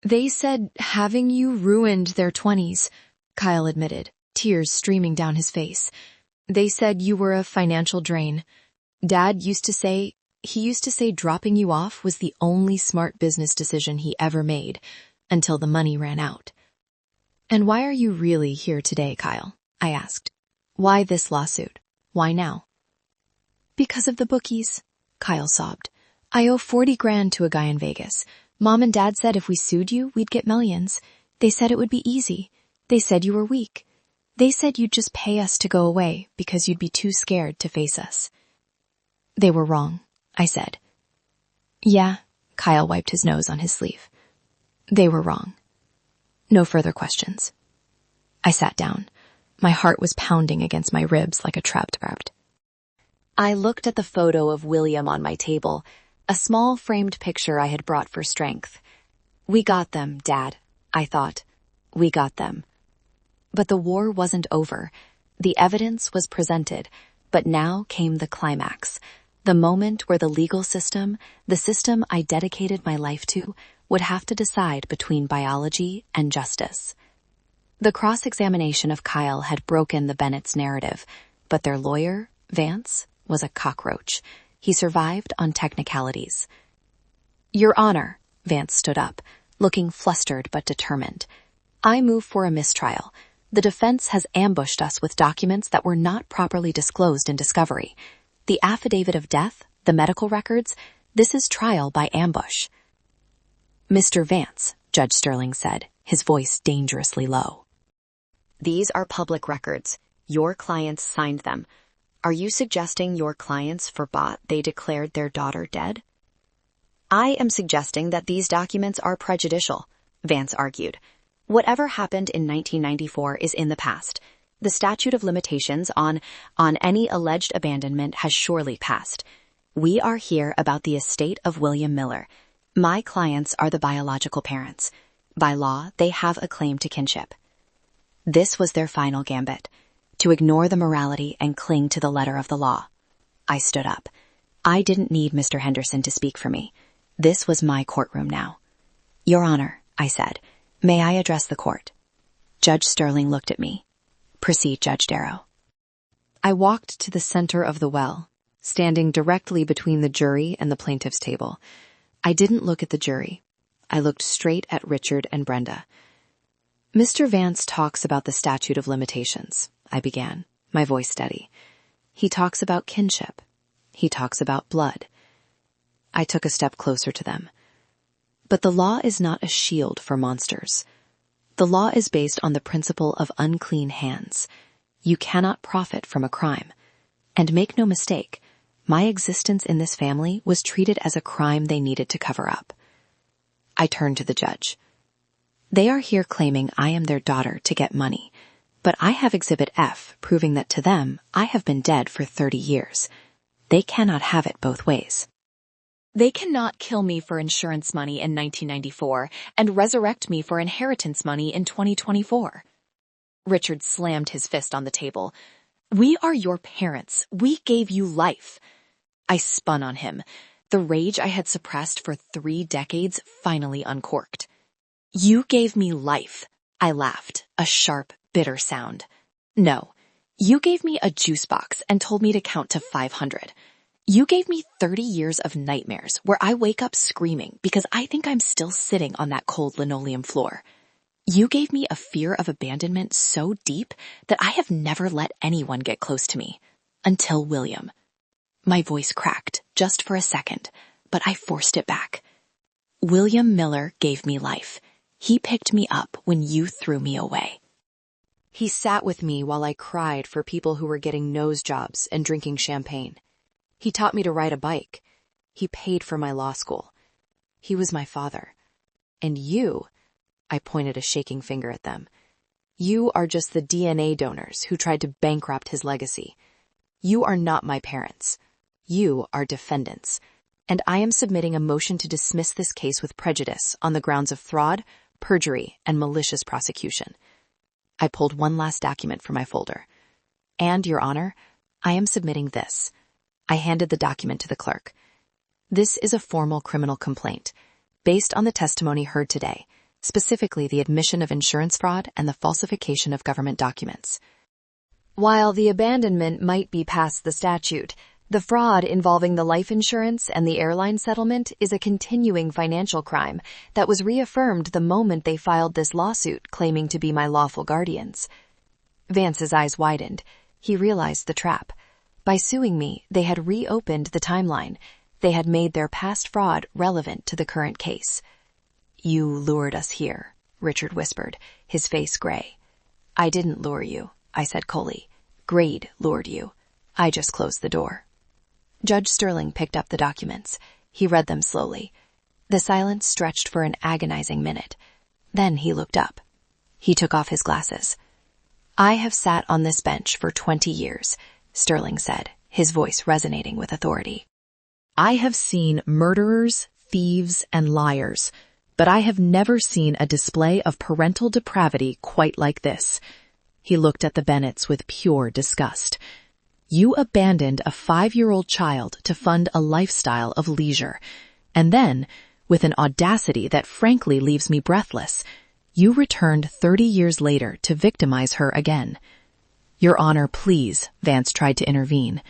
They said having you ruined their 20s, Kyle admitted, tears streaming down his face. They said you were a financial drain. Dad used to say dropping you off was the only smart business decision he ever made, until the money ran out. And why are you really here today, Kyle? I asked. Why this lawsuit? Why now? Because of the bookies, Kyle sobbed. I owe 40 grand to a guy in Vegas. Mom and Dad said if we sued you, we'd get millions. They said it would be easy. They said you were weak. They said you'd just pay us to go away because you'd be too scared to face us. They were wrong, I said. Yeah, Kyle wiped his nose on his sleeve. They were wrong. No further questions. I sat down. My heart was pounding against my ribs like a trapped rabbit. I looked at the photo of William on my table, a small framed picture I had brought for strength. We got them, Dad, I thought. We got them. But the war wasn't over. The evidence was presented, but now came the climax, the moment where the legal system, the system I dedicated my life to, would have to decide between biology and justice. The cross-examination of Kyle had broken the Bennett's narrative, but their lawyer, Vance, was a cockroach. He survived on technicalities. Your Honor, Vance stood up, looking flustered but determined. I move for a mistrial. The defense has ambushed us with documents that were not properly disclosed in discovery. The affidavit of death, the medical records, this is trial by ambush. Mr. Vance, Judge Sterling said, his voice dangerously low. These are public records. Your clients signed them. Are you suggesting your clients forgot they declared their daughter dead? I am suggesting that these documents are prejudicial, Vance argued. Whatever happened in 1994 is in the past. The statute of limitations on any alleged abandonment has surely passed. We are here about the estate of William Miller. My clients are the biological parents. By law, they have a claim to kinship. This was their final gambit, to ignore the morality and cling to the letter of the law. I stood up. I didn't need Mr. Henderson to speak for me. This was my courtroom now. Your Honor, I said, may I address the court? Judge Sterling looked at me. Proceed, Judge Darrow. I walked to the center of the well, standing directly between the jury and the plaintiff's table. I didn't look at the jury. I looked straight at Richard and Brenda. Mr. Vance talks about the statute of limitations, I began, my voice steady. He talks about kinship. He talks about blood. I took a step closer to them. But the law is not a shield for monsters. The law is based on the principle of unclean hands. You cannot profit from a crime. And make no mistake, my existence in this family was treated as a crime they needed to cover up. I turned to the judge. They are here claiming I am their daughter to get money, but I have Exhibit F proving that to them I have been dead for 30 years. They cannot have it both ways. They cannot kill me for insurance money in 1994 and resurrect me for inheritance money in 2024. Richard slammed his fist on the table. We are your parents. We gave you life. I spun on him. The rage I had suppressed for 3 decades finally uncorked. You gave me life. I laughed, a sharp, bitter sound. No, you gave me a juice box and told me to count to 500. You gave me 30 years of nightmares where I wake up screaming because I think I'm still sitting on that cold linoleum floor. You gave me a fear of abandonment so deep that I have never let anyone get close to me. Until William. My voice cracked just for a second, but I forced it back. William Miller gave me life. He picked me up when you threw me away. He sat with me while I cried for people who were getting nose jobs and drinking champagne. He taught me to ride a bike. He paid for my law school. He was my father. And you, I pointed a shaking finger at them, you are just the DNA donors who tried to bankrupt his legacy. You are not my parents. You are defendants. And I am submitting a motion to dismiss this case with prejudice on the grounds of fraud, perjury, and malicious prosecution. I pulled one last document from my folder. And, Your Honor, I am submitting this. I handed the document to the clerk. This is a formal criminal complaint, based on the testimony heard today, specifically the admission of insurance fraud and the falsification of government documents. While the abandonment might be past the statute, the fraud involving the life insurance and the airline settlement is a continuing financial crime that was reaffirmed the moment they filed this lawsuit claiming to be my lawful guardians. Vance's eyes widened. He realized the trap. By suing me, they had reopened the timeline. They had made their past fraud relevant to the current case. "You lured us here," Richard whispered, his face gray. "I didn't lure you," I said coldly. "Grade lured you. I just closed the door." Judge Sterling picked up the documents. He read them slowly. The silence stretched for an agonizing minute. Then he looked up. He took off his glasses. "I have sat on this bench for 20 years, Sterling said, his voice resonating with authority. "I have seen murderers, thieves, and liars, but I have never seen a display of parental depravity quite like this." He looked at the Bennetts with pure disgust. "You abandoned a 5-year-old child to fund a lifestyle of leisure. And then, with an audacity that frankly leaves me breathless, you returned 30 years later to victimize her again." "Your Honor, please," Vance tried to intervene.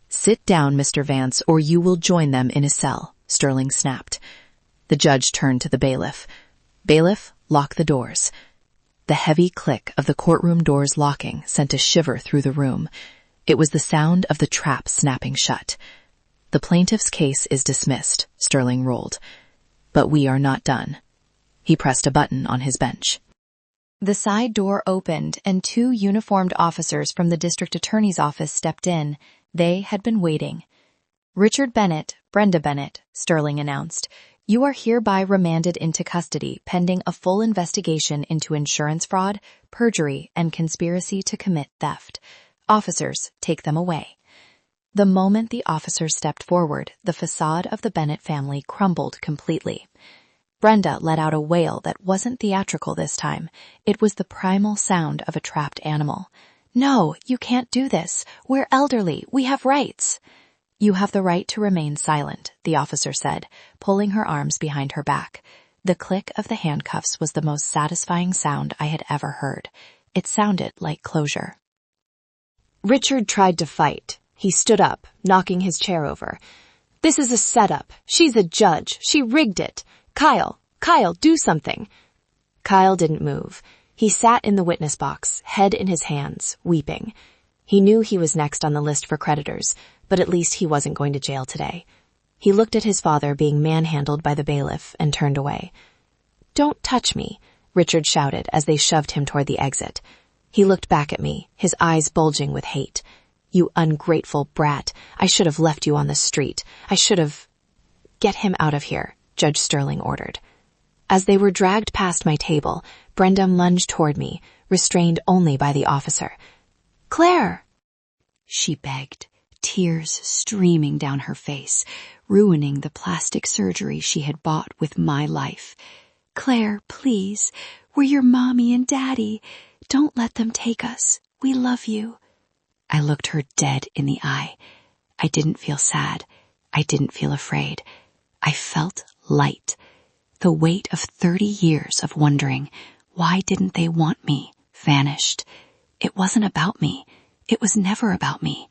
"Sit down, Mr. Vance, or you will join them in a cell," Sterling snapped. The judge turned to the bailiff. "Bailiff, lock the doors." The heavy click of the courtroom doors locking sent a shiver through the room. It was the sound of the trap snapping shut. "The plaintiff's case is dismissed," Sterling rolled. "But we are not done." He pressed a button on his bench. The side door opened and 2 uniformed officers from the district attorney's office stepped in. They had been waiting. "Richard Bennett, Brenda Bennett," Sterling announced. "You are hereby remanded into custody pending a full investigation into insurance fraud, perjury, and conspiracy to commit theft. Officers, take them away." The moment the officers stepped forward, the facade of the Bennett family crumbled completely. Brenda let out a wail that wasn't theatrical this time. It was the primal sound of a trapped animal. "No, you can't do this. We're elderly. We have rights." "You have the right to remain silent," the officer said, pulling her arms behind her back. The click of the handcuffs was the most satisfying sound I had ever heard. It sounded like closure. Richard tried to fight. He stood up, knocking his chair over. "This is a setup. She's a judge. She rigged it. Kyle, do something." Kyle didn't move. He sat in the witness box, head in his hands, weeping. He knew he was next on the list for creditors, but at least he wasn't going to jail today. He looked at his father being manhandled by the bailiff and turned away. "Don't touch me," Richard shouted as they shoved him toward the exit. He looked back at me, his eyes bulging with hate. "You ungrateful brat. I should have left you on the street. I should have—" "Get him out of here," Judge Sterling ordered. As they were dragged past my table, Brenda lunged toward me, restrained only by the officer. "Claire!" she begged, tears streaming down her face, ruining the plastic surgery she had bought with my life. "Claire, please. We're your mommy and daddy. Don't let them take us. We love you." I looked her dead in the eye. I didn't feel sad. I didn't feel afraid. I felt light. The weight of 30 years of wondering, why didn't they want me, vanished. It wasn't about me. It was never about me.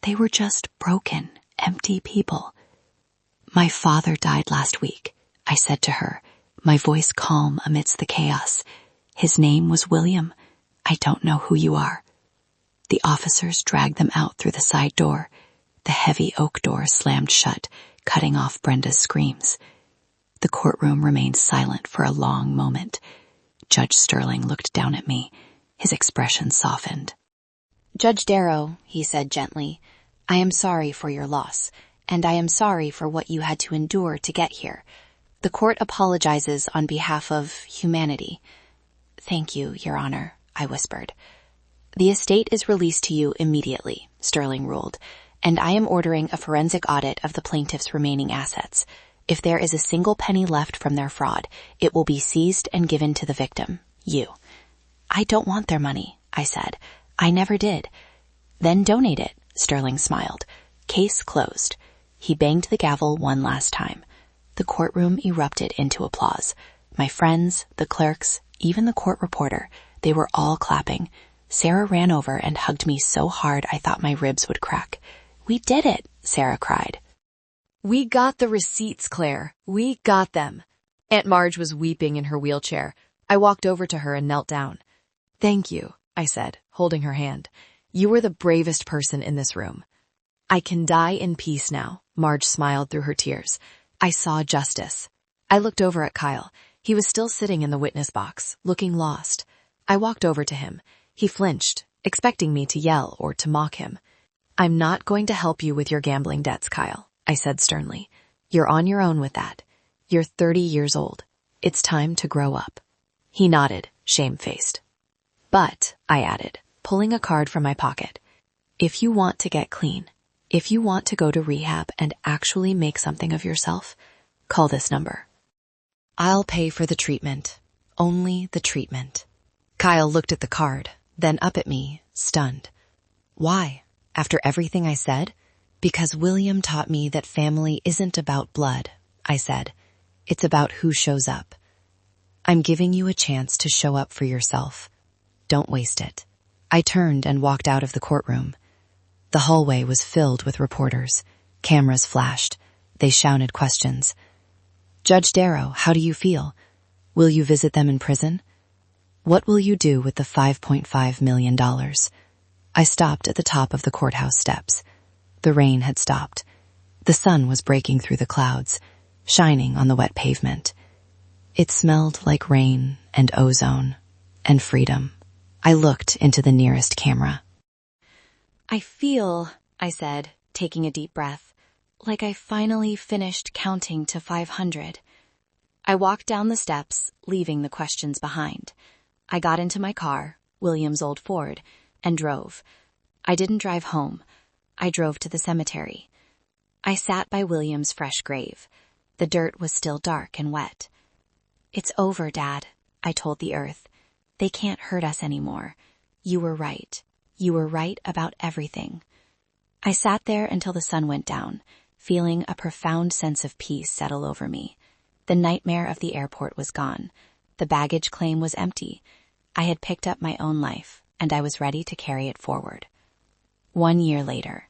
They were just broken, empty people. "My father died last week," I said to her, my voice calm amidst the chaos. "His name was William. I don't know who you are." The officers dragged them out through the side door. The heavy oak door slammed shut, cutting off Brenda's screams. The courtroom remained silent for a long moment. Judge Sterling looked down at me. His expression softened. "Judge Darrow," he said gently, "I am sorry for your loss, and I am sorry for what you had to endure to get here. The court apologizes on behalf of humanity." "Thank you, Your Honor," I whispered. "The estate is released to you immediately," Sterling ruled, "and I am ordering a forensic audit of the plaintiff's remaining assets. If there is a single penny left from their fraud, it will be seized and given to the victim, you." "I don't want their money," I said. "I never did." "Then donate it," Sterling smiled. Case closed. He banged the gavel one last time. The courtroom erupted into applause. My friends, the clerks, even the court reporter, they were all clapping. Sarah ran over and hugged me so hard I thought my ribs would crack. "We did it," Sarah cried. "We got the receipts, Claire. We got them." Aunt Marge was weeping in her wheelchair. I walked over to her and knelt down. "Thank you," I said, holding her hand. "You were the bravest person in this room." "I can die in peace now," Marge smiled through her tears. "I saw justice." I looked over at Kyle. He was still sitting in the witness box, looking lost. I walked over to him. He flinched, expecting me to yell or to mock him. "I'm not going to help you with your gambling debts, Kyle," I said sternly. "You're on your own with that. You're 30 years old. It's time to grow up." He nodded, shamefaced. "But," I added, pulling a card from my pocket, "if you want to get clean, if you want to go to rehab and actually make something of yourself, call this number. I'll pay for the treatment. Only the treatment." Kyle looked at the card, then up at me, stunned. "Why? After everything I said?" "Because William taught me that family isn't about blood," I said. "It's about who shows up. I'm giving you a chance to show up for yourself. Don't waste it." I turned and walked out of the courtroom. The hallway was filled with reporters. Cameras flashed. They shouted questions. "Judge Darrow, how do you feel? Will you visit them in prison? What will you do with the $5.5 million? I stopped at the top of the courthouse steps. The rain had stopped. The sun was breaking through the clouds, shining on the wet pavement. It smelled like rain and ozone and freedom. I looked into the nearest camera. "I feel," I said, taking a deep breath, "like I finally finished counting to 500. I walked down the steps, leaving the questions behind. I got into my car, William's old Ford, and drove. I didn't drive home. I drove to the cemetery. I sat by William's fresh grave. The dirt was still dark and wet. "It's over, Dad," I told the earth. "They can't hurt us anymore. You were right. You were right about everything." I sat there until the sun went down, feeling a profound sense of peace settle over me. The nightmare of the airport was gone. The baggage claim was empty. I had picked up my own life, and I was ready to carry it forward. 1 year later.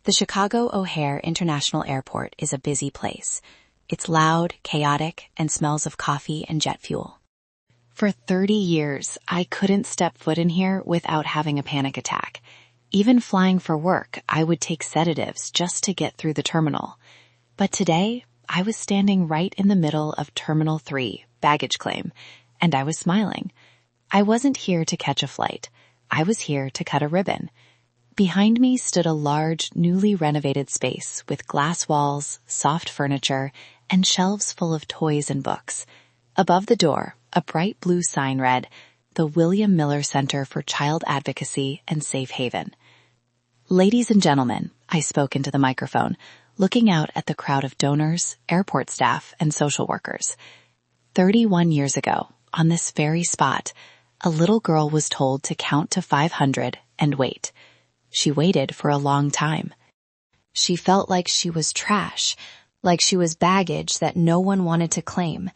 The Chicago O'Hare International Airport is a busy place. It's loud, chaotic, and smells of coffee and jet fuel. For 30 years, I couldn't step foot in here without having a panic attack. Even flying for work, I would take sedatives just to get through the terminal. But today, I was standing right in the middle of Terminal 3, baggage claim, and I was smiling. I wasn't here to catch a flight. I was here to cut a ribbon. Behind me stood a large, newly renovated space with glass walls, soft furniture, and shelves full of toys and books. Above the door, a bright blue sign read, "The William Miller Center for Child Advocacy and Safe Haven." "Ladies and gentlemen," I spoke into the microphone, looking out at the crowd of donors, airport staff, and social workers. 31 years ago, on this very spot, a little girl was told to count to 500 and wait. She waited for a long time. She felt like she was trash, like she was baggage that no one wanted to claim.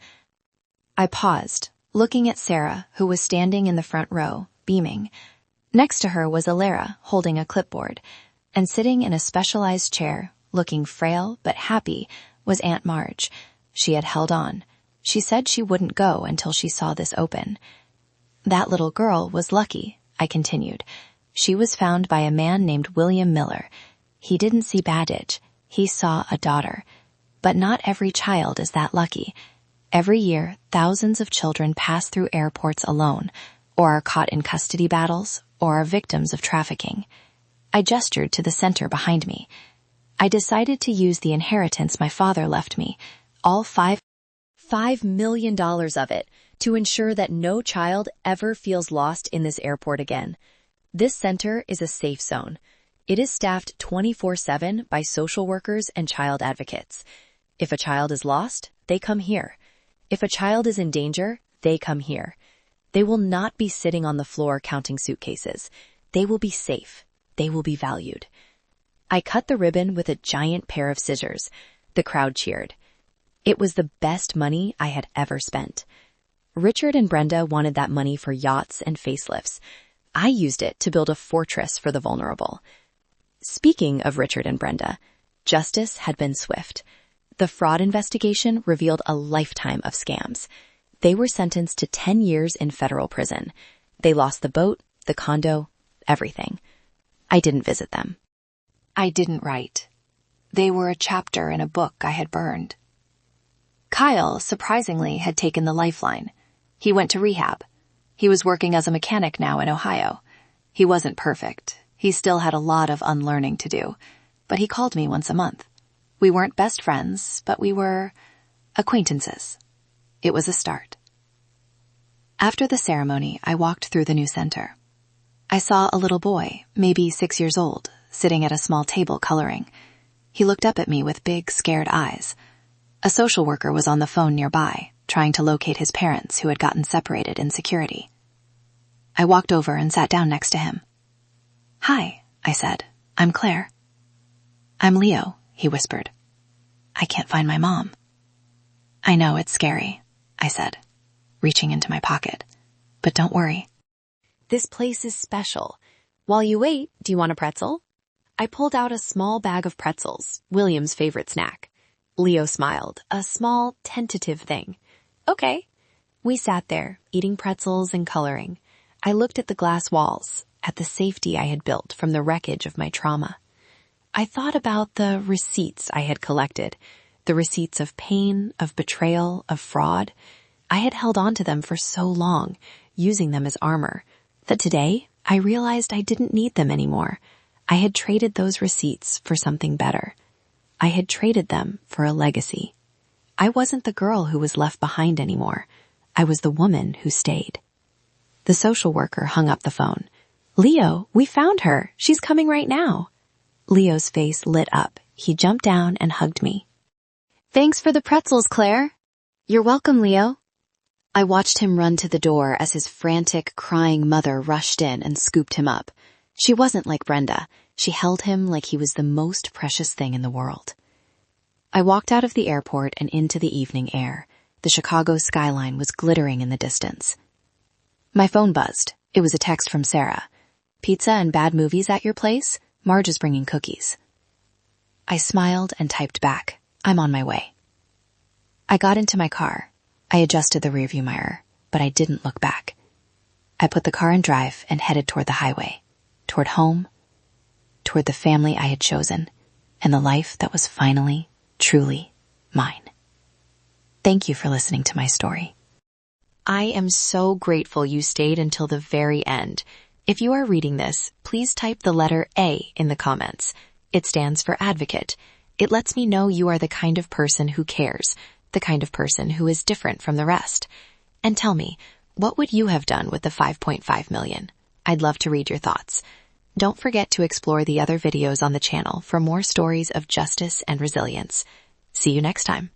I paused, looking at Sarah, who was standing in the front row, beaming. Next to her was Alara, holding a clipboard, and sitting in a specialized chair, looking frail but happy, was Aunt Marge. She had held on. She said she wouldn't go until she saw this open. "That little girl was lucky," I continued. "She was found by a man named William Miller. He didn't see baggage. He saw a daughter. But not every child is that lucky. Every year, thousands of children pass through airports alone, or are caught in custody battles, or are victims of trafficking." I gestured to the center behind me. I decided to use the inheritance my father left me, all $5 million of it, to ensure that no child ever feels lost in this airport again. This center is a safe zone. It is staffed 24/7 by social workers and child advocates. If a child is lost, they come here. If a child is in danger, they come here. They will not be sitting on the floor counting suitcases. They will be safe. They will be valued. I cut the ribbon with a giant pair of scissors. The crowd cheered. It was the best money I had ever spent. Richard and Brenda wanted that money for yachts and facelifts. I used it to build a fortress for the vulnerable. Speaking of Richard and Brenda, justice had been swift. The fraud investigation revealed a lifetime of scams. They were sentenced to 10 years in federal prison. They lost the boat, the condo, everything. I didn't visit them. I didn't write. They were a chapter in a book I had burned. Kyle, surprisingly, had taken the lifeline. He went to rehab. He was working as a mechanic now in Ohio. He wasn't perfect. He still had a lot of unlearning to do. But he called me once a month. We weren't best friends, but we were acquaintances. It was a start. After the ceremony, I walked through the new center. I saw a little boy, maybe 6 years old, sitting at a small table coloring. He looked up at me with big, scared eyes. A social worker was on the phone nearby, trying to locate his parents who had gotten separated in security. I walked over and sat down next to him. "Hi," I said. "I'm Claire." "I'm Leo," he whispered. "I can't find my mom." "I know, it's scary," I said, reaching into my pocket. "But don't worry. This place is special. While you wait, do you want a pretzel?" I pulled out a small bag of pretzels, William's favorite snack. Leo smiled, a small, tentative thing. "Okay." We sat there, eating pretzels and coloring. I looked at the glass walls, at the safety I had built from the wreckage of my trauma. I thought about the receipts I had collected, the receipts of pain, of betrayal, of fraud. I had held on to them for so long, using them as armor, that today I realized I didn't need them anymore. I had traded those receipts for something better. I had traded them for a legacy. I wasn't the girl who was left behind anymore. I was the woman who stayed. The social worker hung up the phone. "Leo, we found her. She's coming right now." Leo's face lit up. He jumped down and hugged me. "Thanks for the pretzels, Claire." "You're welcome, Leo." I watched him run to the door as his frantic, crying mother rushed in and scooped him up. She wasn't like Brenda. She held him like he was the most precious thing in the world. I walked out of the airport and into the evening air. The Chicago skyline was glittering in the distance. My phone buzzed. It was a text from Sarah. "Pizza and bad movies at your place? Marge is bringing cookies." I smiled and typed back, "I'm on my way." I got into my car. I adjusted the rearview mirror, but I didn't look back. I put the car in drive and headed toward the highway, toward home, toward the family I had chosen, and the life that was finally, truly mine. Thank you for listening to my story. I am so grateful you stayed until the very end. If you are reading this, please type the letter A in the comments. It stands for advocate. It lets me know you are the kind of person who cares, the kind of person who is different from the rest. And tell me, what would you have done with the 5.5 million? I'd love to read your thoughts. Don't forget to explore the other videos on the channel for more stories of justice and resilience. See you next time.